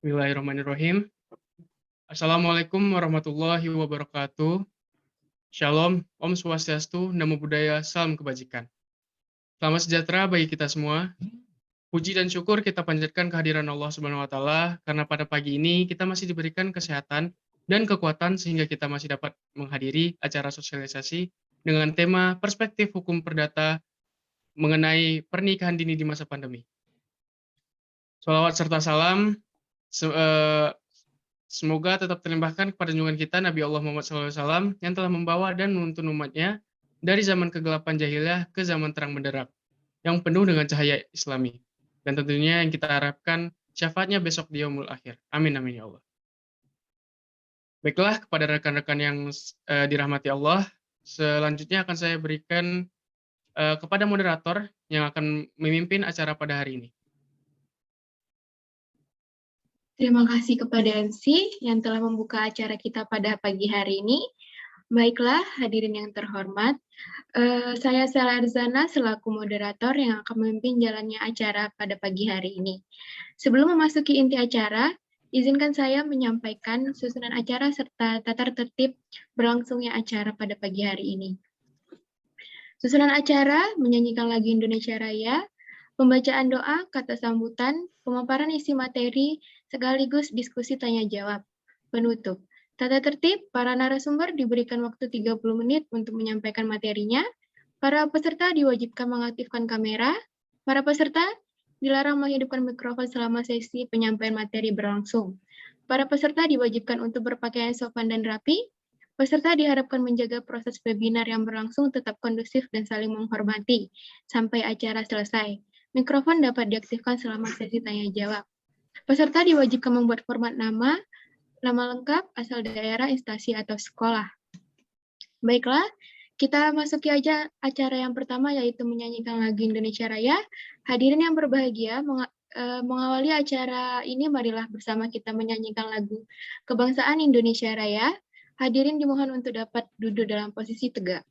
Bismillahirrahmanirrahim. Assalamualaikum warahmatullahi wabarakatuh. Shalom, Om Swastiastu, Namo Buddhaya, Salam Kebajikan. Selamat sejahtera bagi kita semua. Puji dan syukur kita panjatkan kehadiran Allah Subhanahu wa taala karena pada pagi ini kita masih diberikan kesehatan dan kekuatan sehingga kita masih dapat menghadiri acara sosialisasi dengan tema perspektif hukum perdata mengenai pernikahan dini di masa pandemi. Sholawat serta salam semoga tetap terlimpahkan kepada junjungan kita Nabi Allah Muhammad SAW yang telah membawa dan menuntun umatnya dari zaman kegelapan jahiliyah ke zaman terang benderang yang penuh dengan cahaya Islami. Dan tentunya yang kita harapkan syafaatnya besok di yaumul akhir. Amin amin ya Allah. Baiklah, kepada rekan-rekan yang dirahmati Allah, selanjutnya akan saya berikan kepada moderator yang akan memimpin acara pada hari ini. Terima kasih kepada MC yang telah membuka acara kita pada pagi hari ini. Baiklah, hadirin yang terhormat, saya Sela Arzana selaku moderator yang akan memimpin jalannya acara pada pagi hari ini. Sebelum memasuki inti acara, izinkan saya menyampaikan susunan acara serta tata tertib berlangsungnya acara pada pagi hari ini. Susunan acara menyanyikan lagu Indonesia Raya, pembacaan doa, kata sambutan, pemaparan isi materi, sekaligus diskusi tanya-jawab. Penutup. Tata tertib, para narasumber diberikan waktu 30 menit untuk menyampaikan materinya. Para peserta diwajibkan mengaktifkan kamera. Para peserta dilarang menghidupkan mikrofon selama sesi penyampaian materi berlangsung. Para peserta diwajibkan untuk berpakaian sopan dan rapi. Peserta diharapkan menjaga proses webinar yang berlangsung tetap kondusif dan saling menghormati sampai acara selesai. Mikrofon dapat diaktifkan selama sesi tanya-jawab. Peserta diwajibkan membuat format nama lengkap, asal daerah, instansi, atau sekolah. Baiklah, kita masuki aja acara yang pertama, yaitu menyanyikan lagu Indonesia Raya. Hadirin yang berbahagia, mengawali acara ini, marilah bersama kita menyanyikan lagu Kebangsaan Indonesia Raya. Hadirin dimohon untuk dapat duduk dalam posisi tegak.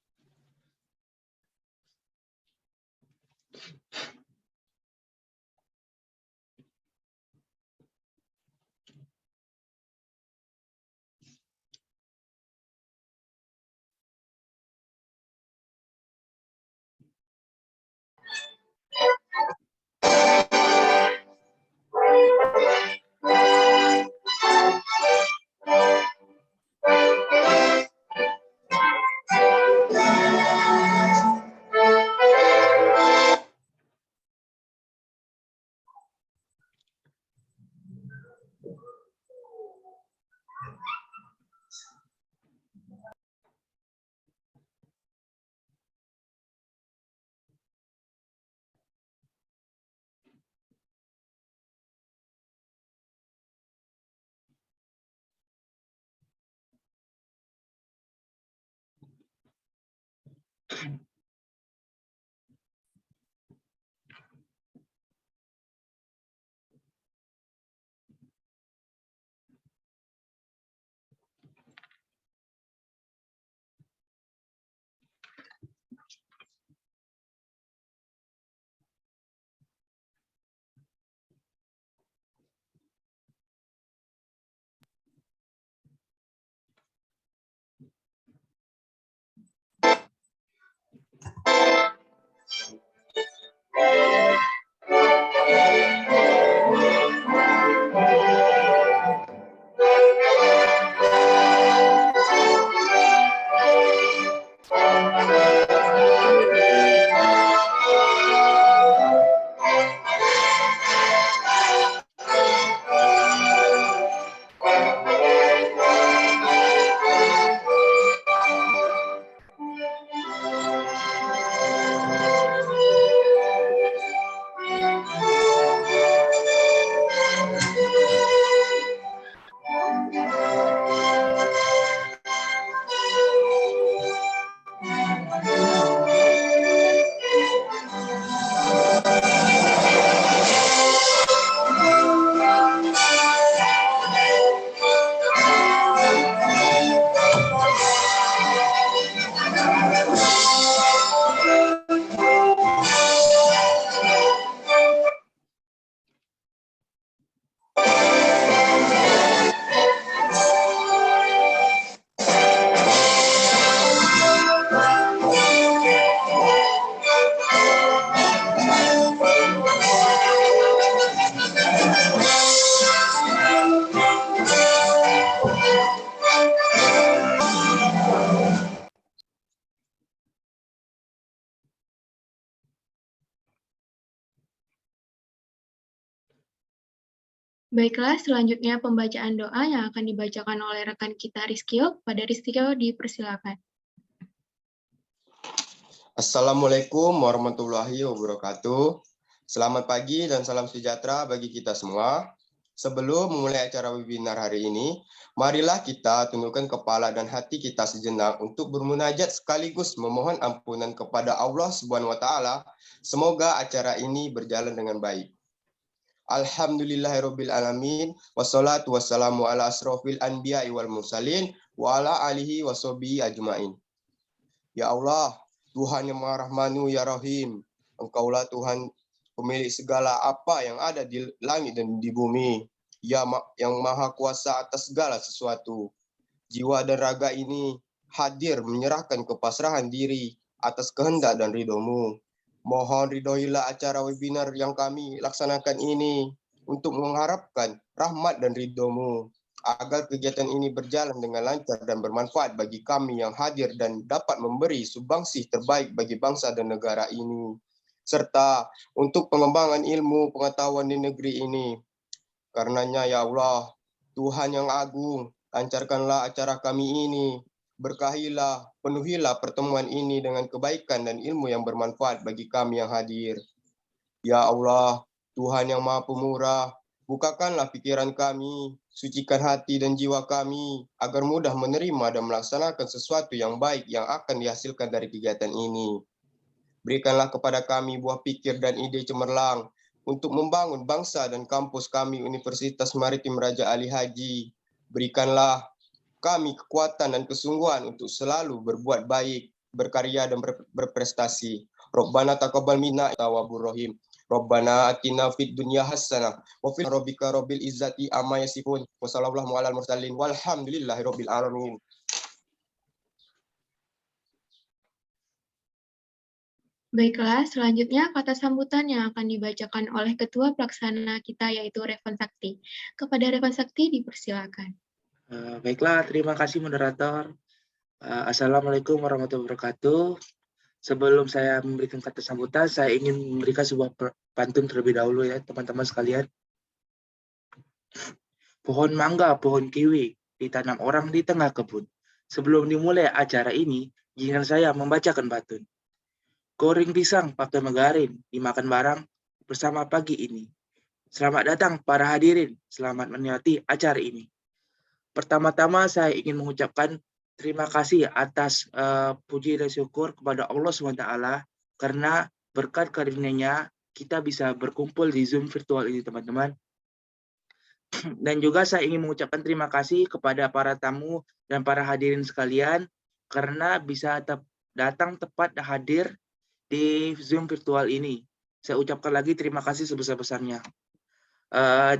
Baiklah, selanjutnya pembacaan doa yang akan dibacakan oleh rekan kita Rizkio. Pada Rizkio dipersilakan. Assalamualaikum warahmatullahi wabarakatuh. Selamat pagi dan salam sejahtera bagi kita semua. Sebelum memulai acara webinar hari ini, marilah kita tundukkan kepala dan hati kita sejenak untuk bermunajat sekaligus memohon ampunan kepada Allah Subhanahu wa taala. Semoga acara ini berjalan dengan baik. Alhamdulillahirabbil alamin wassalatu wassalamu ala asrofil anbiya'i wal mursalin wa ala alihi washabihi ajmain. Ya Allah, Tuhan yang Maha Rahmanu ya Rahim, Engkaulah Tuhan pemilik segala apa yang ada di langit dan di bumi, yang Maha Kuasa atas segala sesuatu. Jiwa dan raga ini hadir menyerahkan kepasrahan diri atas kehendak dan ridho-Mu. Mohon ridhoilah acara webinar yang kami laksanakan ini untuk mengharapkan rahmat dan ridho-Mu, agar kegiatan ini berjalan dengan lancar dan bermanfaat bagi kami yang hadir dan dapat memberi sumbangsih terbaik bagi bangsa dan negara ini, serta untuk pengembangan ilmu pengetahuan di negeri ini. Karenanya ya Allah, Tuhan yang agung, lancarkanlah acara kami ini. Berkahilah, penuhilah pertemuan ini dengan kebaikan dan ilmu yang bermanfaat bagi kami yang hadir. Ya Allah, Tuhan yang Maha Pemurah, bukakanlah pikiran kami, sucikan hati dan jiwa kami, agar mudah menerima dan melaksanakan sesuatu yang baik yang akan dihasilkan dari kegiatan ini. Berikanlah kepada kami buah pikir dan ide cemerlang untuk membangun bangsa dan kampus kami Universitas Maritim Raja Ali Haji. Berikanlah kami kekuatan dan kesungguhan untuk selalu berbuat baik, berkarya dan berprestasi. Rabbana taqabbal minna tawwabur rahim. Rabbana atina fid dunya hasanah wa fil rabbika rabbil izzati amma yasifun. Wa sallallahu alal mursalin walhamdulillahi rabbil alamin. Baiklah, selanjutnya kata sambutan yang akan dibacakan oleh Ketua Pelaksana kita, yaitu Revan Sakti. Kepada Revan Sakti dipersilakan. Baiklah, terima kasih moderator. Assalamualaikum warahmatullahi wabarakatuh. Sebelum saya memberikan kata sambutan, saya ingin memberikan sebuah pantun terlebih dahulu ya teman-teman sekalian. Pohon mangga, pohon kiwi, ditanam orang di tengah kebun. Sebelum dimulai acara ini, giliran saya membacakan pantun. Goreng pisang pakai margarin, dimakan bareng bersama pagi ini. Selamat datang para hadirin, selamat menikmati acara ini. Pertama-tama saya ingin mengucapkan terima kasih atas puji dan syukur kepada Allah SWT karena berkat karunia-Nya kita bisa berkumpul di Zoom virtual ini, teman-teman. Dan juga saya ingin mengucapkan terima kasih kepada para tamu dan para hadirin sekalian karena bisa datang tepat hadir di Zoom virtual ini. Saya ucapkan lagi terima kasih sebesar-besarnya.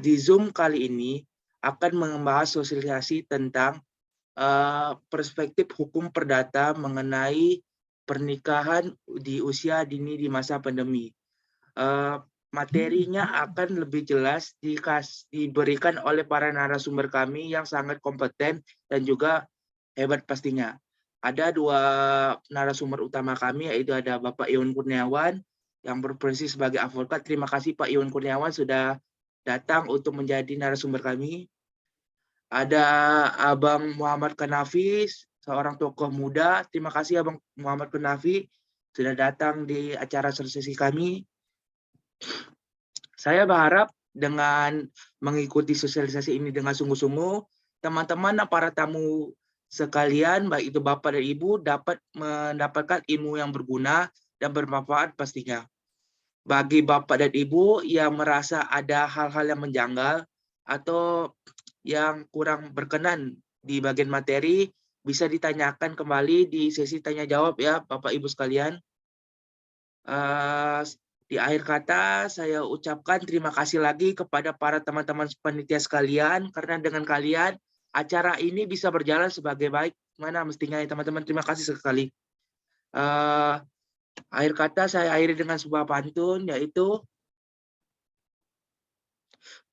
Di Zoom kali ini akan membahas sosialisasi tentang perspektif hukum perdata mengenai pernikahan di usia dini di masa pandemi. Materinya akan lebih jelas diberikan oleh para narasumber kami yang sangat kompeten dan juga hebat pastinya. Ada dua narasumber utama kami, yaitu ada Bapak Iwan Kurniawan yang berprofesi sebagai advokat. Terima kasih Pak Iwan Kurniawan sudah datang untuk menjadi narasumber kami. Ada Abang Muhammad Kanafi, seorang tokoh muda. Terima kasih Abang Muhammad Kanafi sudah datang di acara sesi kami. Saya berharap dengan mengikuti sosialisasi ini dengan sungguh-sungguh, teman-teman dan para tamu sekalian, baik itu Bapak dan Ibu, dapat mendapatkan ilmu yang berguna dan bermanfaat pastinya. Bagi Bapak dan Ibu yang merasa ada hal-hal yang menjanggal atau yang kurang berkenan di bagian materi, bisa ditanyakan kembali di sesi tanya-jawab ya Bapak Ibu sekalian. Di akhir kata, saya ucapkan terima kasih lagi kepada para teman-teman panitia sekalian, karena dengan kalian, acara ini bisa berjalan sebagai baik. Mana mestinya ya teman-teman, terima kasih sekali. Akhir kata, saya akhiri dengan sebuah pantun, yaitu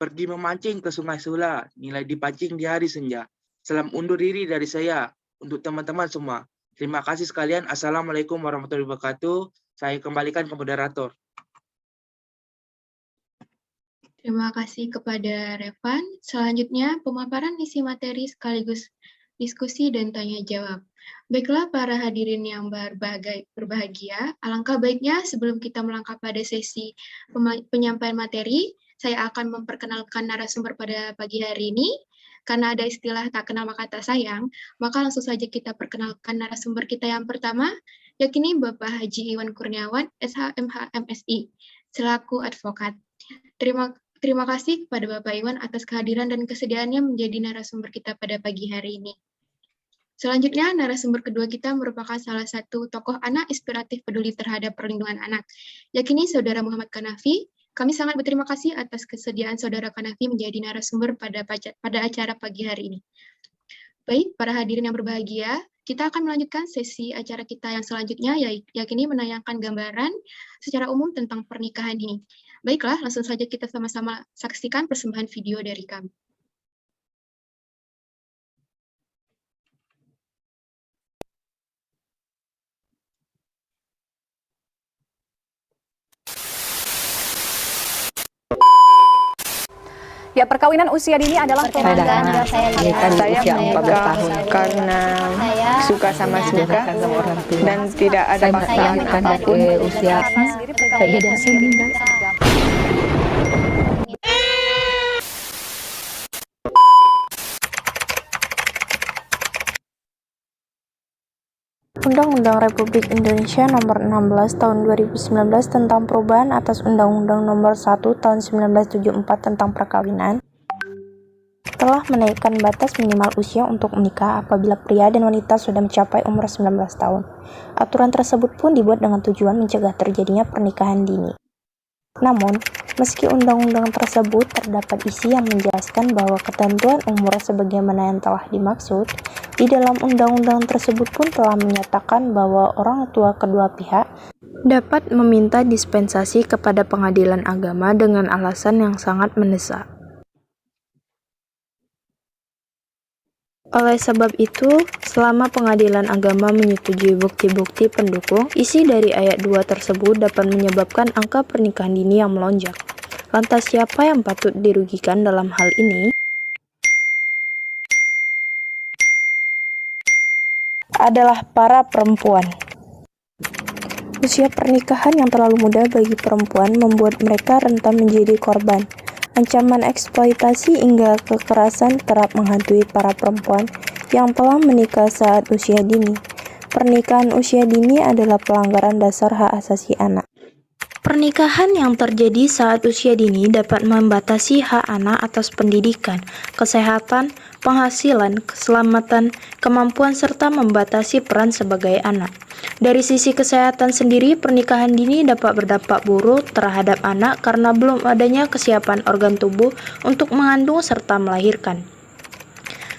pergi memancing ke Sungai Sula, nilai dipancing di hari senja. Salam undur diri dari saya, untuk teman-teman semua. Terima kasih sekalian. Assalamualaikum warahmatullahi wabarakatuh. Saya kembalikan ke moderator. Terima kasih kepada Revan. Selanjutnya, pemaparan isi materi sekaligus diskusi dan tanya jawab. Baiklah para hadirin yang berbahagia, alangkah baiknya sebelum kita melangkah pada sesi penyampaian materi, saya akan memperkenalkan narasumber pada pagi hari ini. Karena ada istilah tak kenal maka tak sayang, maka langsung saja kita perkenalkan narasumber kita yang pertama, yakni Bapak Haji Iwan Kurniawan, SH.MH MSI, selaku advokat. Terima kasih kepada Bapak Iwan atas kehadiran dan kesediaannya menjadi narasumber kita pada pagi hari ini. Selanjutnya, narasumber kedua kita merupakan salah satu tokoh anak inspiratif peduli terhadap perlindungan anak, yakni Saudara Muhammad Kanafi. Kami sangat berterima kasih atas kesediaan Saudara Kanafi menjadi narasumber pada acara pagi hari ini. Baik, para hadirin yang berbahagia, kita akan melanjutkan sesi acara kita yang selanjutnya, yakni menayangkan gambaran secara umum tentang pernikahan dini. Baiklah, langsung saja kita sama-sama saksikan persembahan video dari kami. Ya, perkawinan usia dini adalah Perkawinan saya usia 14 tahun karena suka sama suka dan tidak ada paksaan apapun usia saya dan meninggal. Undang-Undang Republik Indonesia Nomor 16 Tahun 2019 tentang perubahan atas Undang-Undang Nomor 1 Tahun 1974 tentang perkawinan telah menaikkan batas minimal usia untuk menikah apabila pria dan wanita sudah mencapai umur 19 tahun. Aturan tersebut pun dibuat dengan tujuan mencegah terjadinya pernikahan dini. Namun, meski undang-undang tersebut terdapat isi yang menjelaskan bahwa ketentuan umur sebagaimana yang telah dimaksud, di dalam undang-undang tersebut pun telah menyatakan bahwa orang tua kedua pihak dapat meminta dispensasi kepada pengadilan agama dengan alasan yang sangat mendesak. Oleh sebab itu, selama pengadilan agama menyetujui bukti-bukti pendukung, isi dari ayat 2 tersebut dapat menyebabkan angka pernikahan dini yang melonjak. Lantas siapa yang patut dirugikan dalam hal ini? Adalah para perempuan. Usia pernikahan yang terlalu muda bagi perempuan membuat mereka rentan menjadi korban. Ancaman eksploitasi hingga kekerasan kerap menghantui para perempuan yang telah menikah saat usia dini. Pernikahan usia dini adalah pelanggaran dasar hak asasi anak. Pernikahan yang terjadi saat usia dini dapat membatasi hak anak atas pendidikan, kesehatan, penghasilan, keselamatan, kemampuan, serta membatasi peran sebagai anak. Dari sisi kesehatan sendiri, pernikahan dini dapat berdampak buruk terhadap anak karena belum adanya kesiapan organ tubuh untuk mengandung serta melahirkan.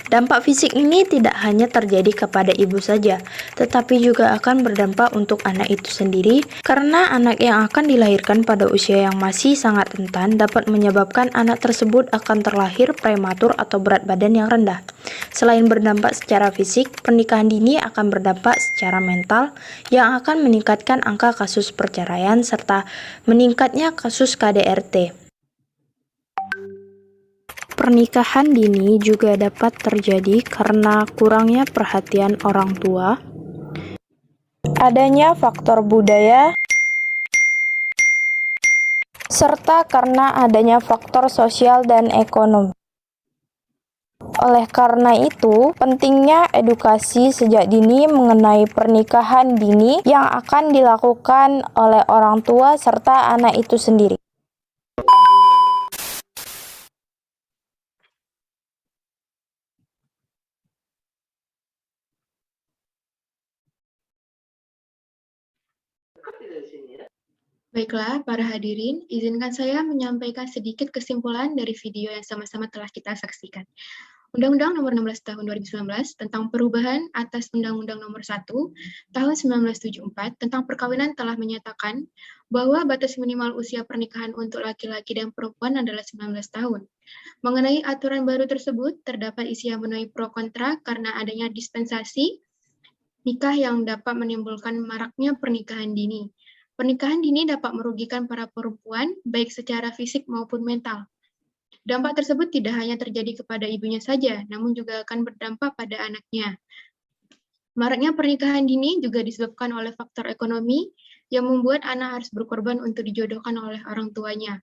Dampak fisik ini tidak hanya terjadi kepada ibu saja, tetapi juga akan berdampak untuk anak itu sendiri, karena anak yang akan dilahirkan pada usia yang masih sangat rentan dapat menyebabkan anak tersebut akan terlahir prematur atau berat badan yang rendah. Selain berdampak secara fisik, pernikahan dini akan berdampak secara mental, yang akan meningkatkan angka kasus perceraian serta meningkatnya kasus KDRT. Pernikahan dini juga dapat terjadi karena kurangnya perhatian orang tua, adanya faktor budaya, serta karena adanya faktor sosial dan ekonomi. Oleh karena itu, pentingnya edukasi sejak dini mengenai pernikahan dini yang akan dilakukan oleh orang tua serta anak itu sendiri. Baiklah, para hadirin, izinkan saya menyampaikan sedikit kesimpulan dari video yang sama-sama telah kita saksikan. Undang-Undang Nomor 16 Tahun 2019 tentang perubahan atas Undang-Undang Nomor 1 Tahun 1974 tentang perkawinan telah menyatakan bahwa batas minimal usia pernikahan untuk laki-laki dan perempuan adalah 19 tahun. Mengenai aturan baru tersebut, terdapat isi yang menuai pro kontra karena adanya dispensasi nikah yang dapat menimbulkan maraknya pernikahan dini. Pernikahan dini dapat merugikan para perempuan, baik secara fisik maupun mental. Dampak tersebut tidak hanya terjadi kepada ibunya saja, namun juga akan berdampak pada anaknya. Maraknya pernikahan dini juga disebabkan oleh faktor ekonomi yang membuat anak harus berkorban untuk dijodohkan oleh orang tuanya.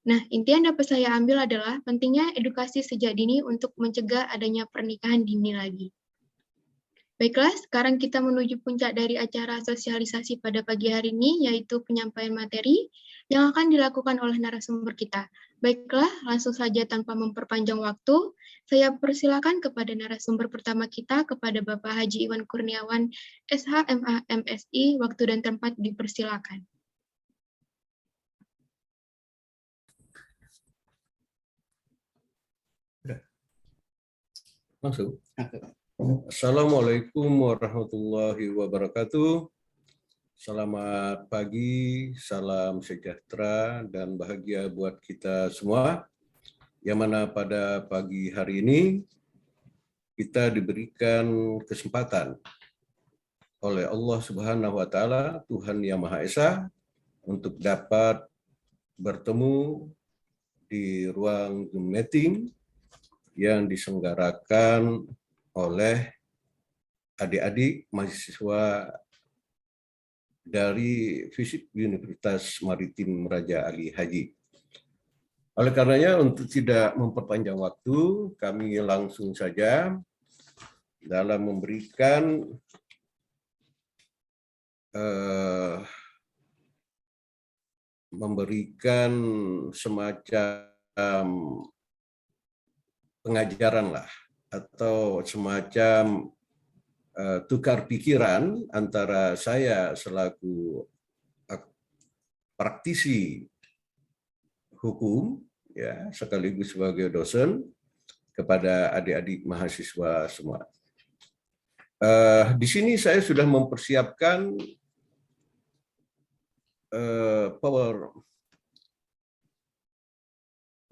Nah, inti yang dapat saya ambil adalah pentingnya edukasi sejak dini untuk mencegah adanya pernikahan dini lagi. Baiklah, sekarang kita menuju puncak dari acara sosialisasi pada pagi hari ini, yaitu penyampaian materi yang akan dilakukan oleh narasumber kita. Baiklah, langsung saja tanpa memperpanjang waktu, saya persilakan kepada narasumber pertama kita, kepada Bapak Haji Iwan Kurniawan, SH.MA MSI, waktu dan tempat dipersilakan. Langsung. Assalamualaikum warahmatullahi wabarakatuh. Selamat pagi, salam sejahtera dan bahagia buat kita semua. Yang mana pada pagi hari ini kita diberikan kesempatan oleh Allah Subhanahu wa Ta'ala, Tuhan Yang Maha Esa, untuk dapat bertemu di ruang Zoom meeting yang diselenggarakan oleh adik-adik mahasiswa dari FISIP Universitas Maritim Raja Ali Haji. Oleh karenanya, untuk tidak memperpanjang waktu, kami langsung saja dalam memberikan semacam pengajaran lah, atau semacam tukar pikiran antara saya selaku praktisi hukum, ya, sekaligus sebagai dosen, kepada adik-adik mahasiswa semua. Di sini saya sudah mempersiapkan power.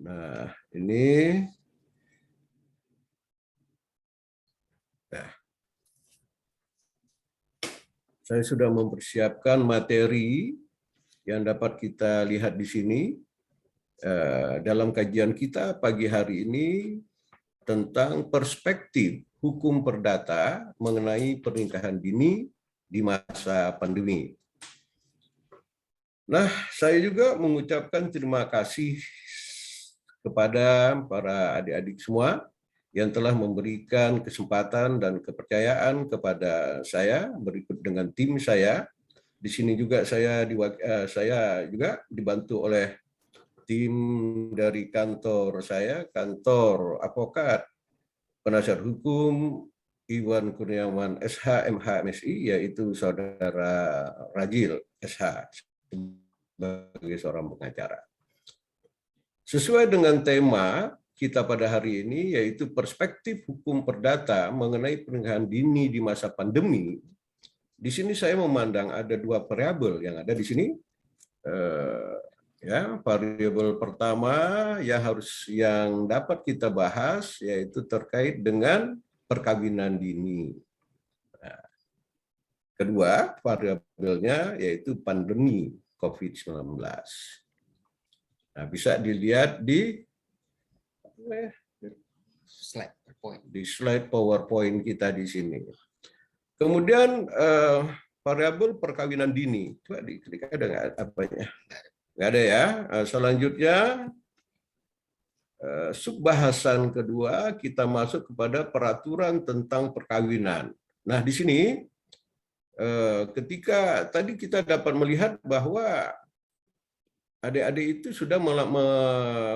Nah, ini. Nah, saya sudah mempersiapkan materi yang dapat kita lihat di sini dalam kajian kita pagi hari ini tentang perspektif hukum perdata mengenai pernikahan dini di masa pandemi. Nah, saya juga mengucapkan terima kasih kepada para adik-adik semua yang telah memberikan kesempatan dan kepercayaan kepada saya berikut dengan tim saya. Di sini juga saya juga dibantu oleh tim dari kantor saya, kantor advokat penasihat hukum Iwan Kurniawan SH MH MSI, yaitu saudara Rajil SH sebagai seorang pengacara. Sesuai dengan tema kita pada hari ini, yaitu perspektif hukum perdata mengenai pernikahan dini di masa pandemi. Di sini saya memandang ada dua variabel yang ada di sini. Variabel pertama yang dapat kita bahas yaitu terkait dengan perkawinan dini. Nah, kedua variabelnya yaitu pandemi COVID-19. Nah, bisa dilihat di slide PowerPoint kita di sini. Kemudian variabel perkawinan dini, coba diklik, ada nggak apanya? Nggak ada ya. Selanjutnya subbahasan kedua kita masuk kepada peraturan tentang perkawinan. Nah di sini ketika tadi kita dapat melihat bahwa adik-adik itu sudah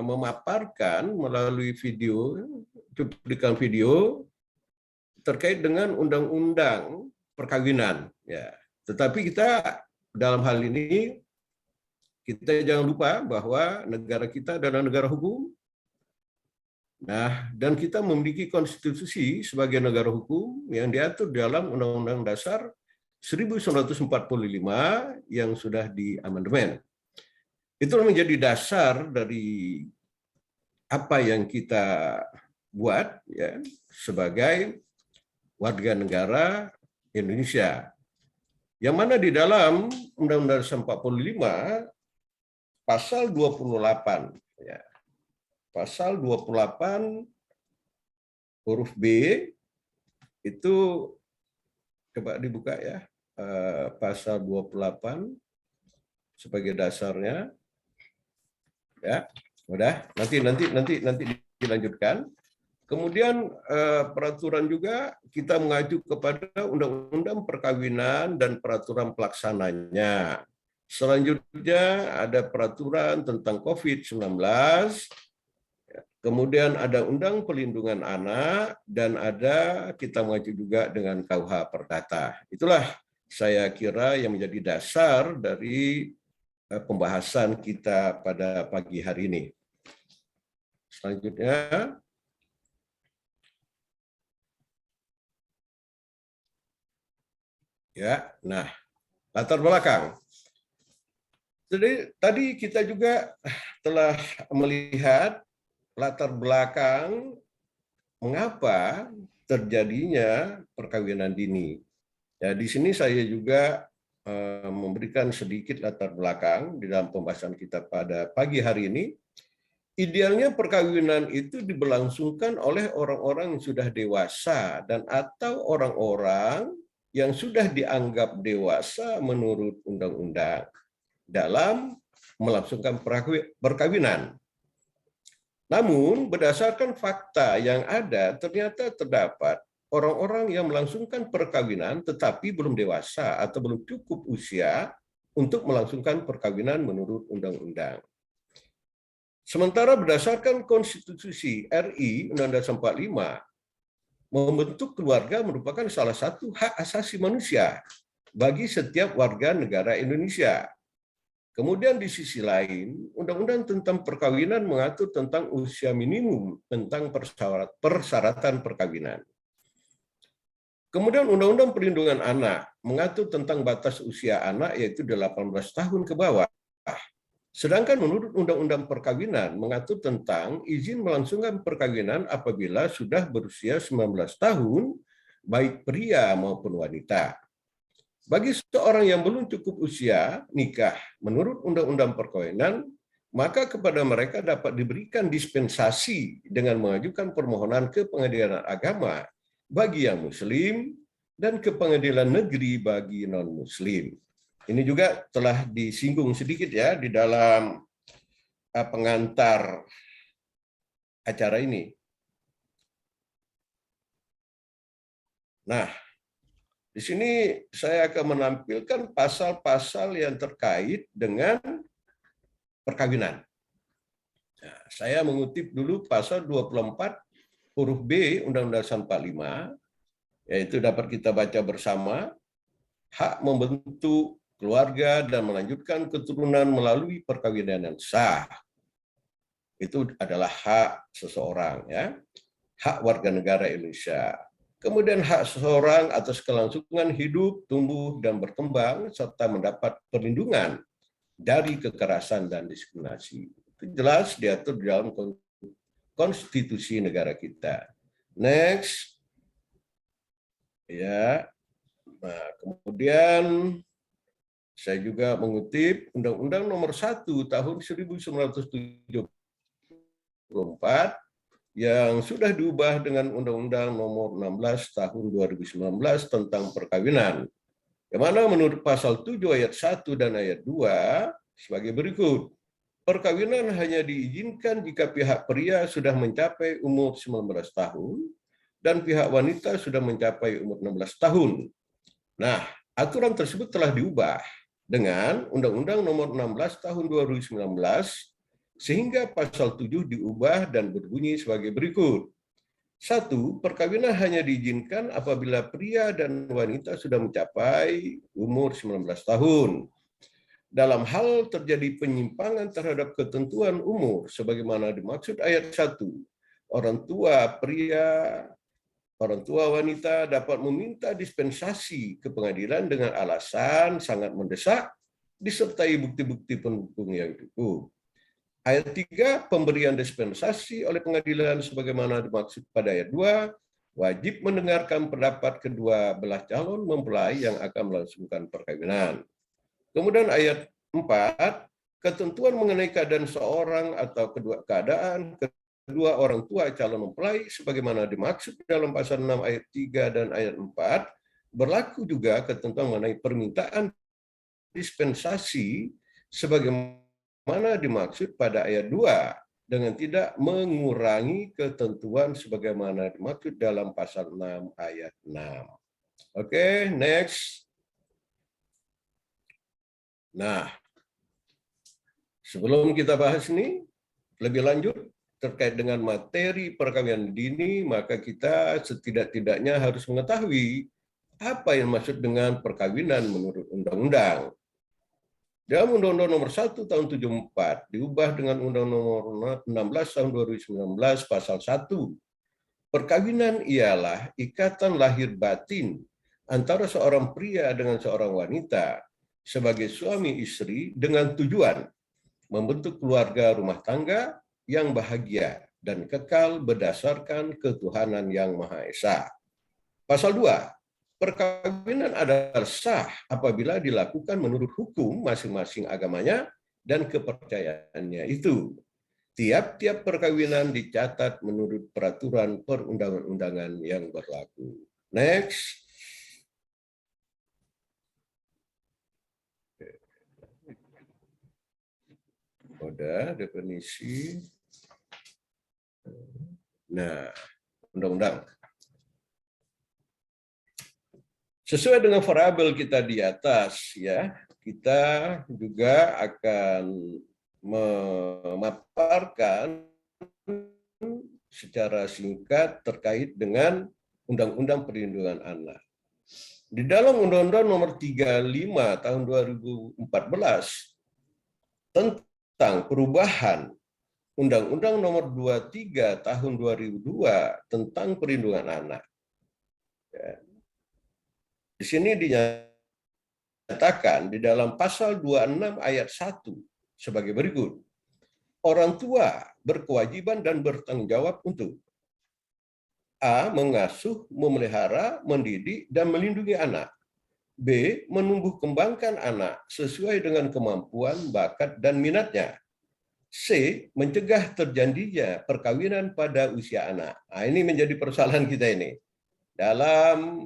memaparkan melalui video, cuplikan video terkait dengan undang-undang perkawinan. Ya. Tetapi kita dalam hal ini kita jangan lupa bahwa negara kita adalah negara hukum. Nah, dan kita memiliki konstitusi sebagai negara hukum yang diatur dalam Undang-Undang Dasar 1945 yang sudah diamandemen. Itu menjadi dasar dari apa yang kita buat ya sebagai warga negara Indonesia. Yang mana di dalam Undang-Undang Dasar 45 pasal 28 ya. Pasal 28 huruf B itu coba dibuka ya. Pasal 28 sebagai dasarnya. Ya, udah. Nanti dilanjutkan. Kemudian peraturan juga kita mengacu kepada Undang-Undang Perkawinan dan peraturan pelaksananya. Selanjutnya ada peraturan tentang COVID-19, kemudian ada Undang Perlindungan Anak, dan ada kita mengacu juga dengan KUH Perdata. Itulah saya kira yang menjadi dasar dari pembahasan kita pada pagi hari ini. Selanjutnya, ya, nah, latar belakang. Jadi tadi kita juga telah melihat latar belakang mengapa terjadinya perkawinan dini. Ya, di sini saya juga memberikan sedikit latar belakang di dalam pembahasan kita pada pagi hari ini. Idealnya perkawinan itu diberlangsungkan oleh orang-orang yang sudah dewasa dan atau orang-orang yang sudah dianggap dewasa menurut undang-undang dalam melangsungkan perkawinan. Namun, berdasarkan fakta yang ada, ternyata terdapat orang-orang yang melangsungkan perkawinan tetapi belum dewasa atau belum cukup usia untuk melangsungkan perkawinan menurut undang-undang. Sementara berdasarkan Konstitusi RI Undang-Undang Dasar 45, membentuk keluarga merupakan salah satu hak asasi manusia bagi setiap warga negara Indonesia. Kemudian di sisi lain, Undang-Undang tentang Perkawinan mengatur tentang usia minimum tentang persyaratan perkawinan. Kemudian Undang-Undang Perlindungan Anak mengatur tentang batas usia anak yaitu 18 tahun ke bawah. Sedangkan menurut Undang-Undang Perkawinan mengatur tentang izin melangsungkan perkawinan apabila sudah berusia 19 tahun, baik pria maupun wanita. Bagi seorang yang belum cukup usia nikah menurut Undang-Undang Perkawinan, maka kepada mereka dapat diberikan dispensasi dengan mengajukan permohonan ke Pengadilan Agama bagi yang Muslim dan ke Pengadilan Negeri bagi non-Muslim. Ini juga telah disinggung sedikit ya di dalam pengantar acara ini. Nah, di sini saya akan menampilkan pasal-pasal yang terkait dengan perkawinan. Nah, saya mengutip dulu pasal 24 huruf B Undang-Undang 45, yaitu dapat kita baca bersama, hak membentuk keluarga dan melanjutkan keturunan melalui perkawinan yang sah. Itu adalah hak seseorang, ya, hak warga negara Indonesia. Kemudian hak seseorang atas kelangsungan hidup, tumbuh, dan berkembang, serta mendapat perlindungan dari kekerasan dan diskriminasi. Itu jelas diatur di dalam konstitusi negara kita. Next. Ya. Nah, kemudian saya juga mengutip Undang-Undang Nomor 1 Tahun 1974 yang sudah diubah dengan Undang-Undang Nomor 16 Tahun 2019 tentang perkawinan, yang mana menurut pasal 7 ayat 1 dan ayat 2 sebagai berikut. Perkawinan hanya diizinkan jika pihak pria sudah mencapai umur 19 tahun dan pihak wanita sudah mencapai umur 16 tahun. Nah, aturan tersebut telah diubah dengan Undang-Undang Nomor 16 Tahun 2019 sehingga pasal 7 diubah dan berbunyi sebagai berikut. 1. Perkawinan hanya diizinkan apabila pria dan wanita sudah mencapai umur 19 tahun. Dalam hal terjadi penyimpangan terhadap ketentuan umur sebagaimana dimaksud ayat 1, orang tua pria, orang tua wanita dapat meminta dispensasi ke pengadilan dengan alasan sangat mendesak disertai bukti-bukti pendukung yang cukup. Ayat 3, pemberian dispensasi oleh pengadilan sebagaimana dimaksud pada ayat 2, wajib mendengarkan pendapat kedua belah calon mempelai yang akan melangsungkan perkawinan. Kemudian ayat 4, ketentuan mengenai keadaan seorang atau kedua orang tua calon mempelai sebagaimana dimaksud dalam pasal 6 ayat 3 dan ayat 4, berlaku juga ketentuan mengenai permintaan dispensasi sebagaimana dimaksud pada ayat 2 dengan tidak mengurangi ketentuan sebagaimana dimaksud dalam pasal 6 ayat 6. Oke, next. Nah, sebelum kita bahas ini lebih lanjut terkait dengan materi perkawinan dini, maka kita setidak-tidaknya harus mengetahui apa yang maksud dengan perkawinan menurut undang-undang. Dalam Undang-Undang Nomor 1 Tahun 74 diubah dengan Undang-Undang Nomor 16 Tahun 2019 Pasal 1. Perkawinan ialah ikatan lahir batin antara seorang pria dengan seorang wanita sebagai suami istri dengan tujuan membentuk keluarga rumah tangga yang bahagia dan kekal berdasarkan ketuhanan yang Maha Esa. Pasal 2. Perkawinan adalah sah apabila dilakukan menurut hukum masing-masing agamanya dan kepercayaannya itu. Tiap-tiap perkawinan dicatat menurut peraturan perundang-undangan yang berlaku. Next. Udah definisi. Nah, undang-undang. Sesuai dengan variabel kita di atas, ya, kita juga akan memaparkan secara singkat terkait dengan Undang-Undang Perlindungan Anak. Di dalam Undang-Undang Nomor 35 Tahun 2014 tentang perubahan Undang-Undang Nomor 23 Tahun 2002 tentang Perlindungan Anak. Ya. Di sini dinyatakan di dalam pasal 26 ayat 1 sebagai berikut. Orang tua berkewajiban dan bertanggung jawab untuk A. Mengasuh, memelihara, mendidik, dan melindungi anak. B. Menumbuh kembangkan anak sesuai dengan kemampuan, bakat, dan minatnya. C. Mencegah terjadinya perkawinan pada usia anak. Nah, ini menjadi persoalan kita ini. Dalam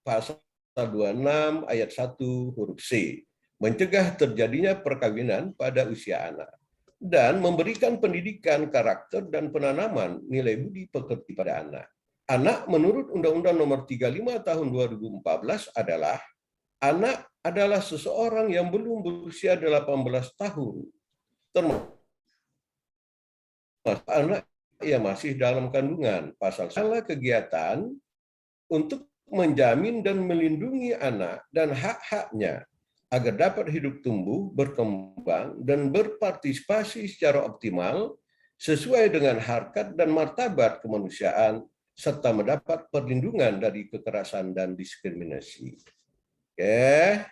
pasal 26 ayat 1 huruf C, mencegah terjadinya perkawinan pada usia anak dan memberikan pendidikan karakter dan penanaman nilai budi pekerti pada anak. Anak menurut Undang-Undang Nomor 35 Tahun 2014 adalah anak adalah seseorang yang belum berusia 18 tahun, termasuk anak yang masih dalam kandungan. Pasal salah kegiatan untuk menjamin dan melindungi anak dan hak-haknya agar dapat hidup tumbuh, berkembang, dan berpartisipasi secara optimal sesuai dengan harkat dan martabat kemanusiaan, serta mendapat perlindungan dari kekerasan dan diskriminasi. Oke,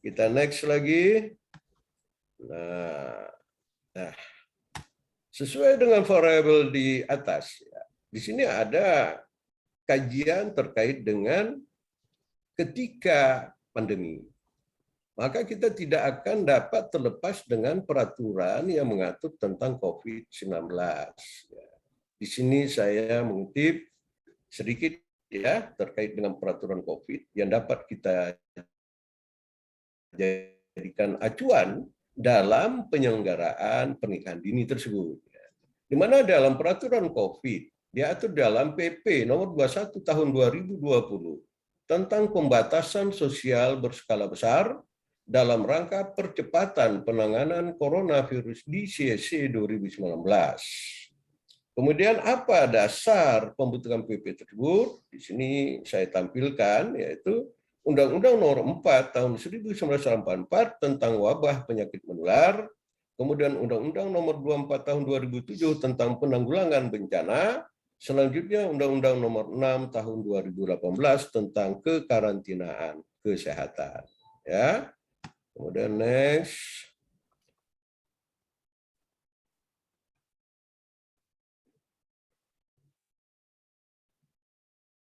kita next lagi. Nah, sesuai dengan variabel di atas, di sini ada kajian terkait dengan ketika pandemi. Maka kita tidak akan dapat terlepas dengan peraturan yang mengatur tentang COVID-19. Di sini saya mengutip sedikit ya terkait dengan peraturan COVID yang dapat kita jadikan acuan dalam penyelenggaraan pernikahan dini tersebut. Di mana dalam peraturan COVID diatur dalam PP nomor 21 tahun 2020 tentang pembatasan sosial berskala besar dalam rangka percepatan penanganan coronavirus di CSC 2019. Kemudian apa dasar pembentukan PP tersebut? Di sini saya tampilkan yaitu Undang-Undang Nomor 4 Tahun 1984 tentang wabah penyakit menular, kemudian Undang-Undang Nomor 24 Tahun 2007 tentang penanggulangan bencana, selanjutnya Undang-Undang Nomor 6 Tahun 2018 tentang kekarantinaan kesehatan. Ya. Kemudian next.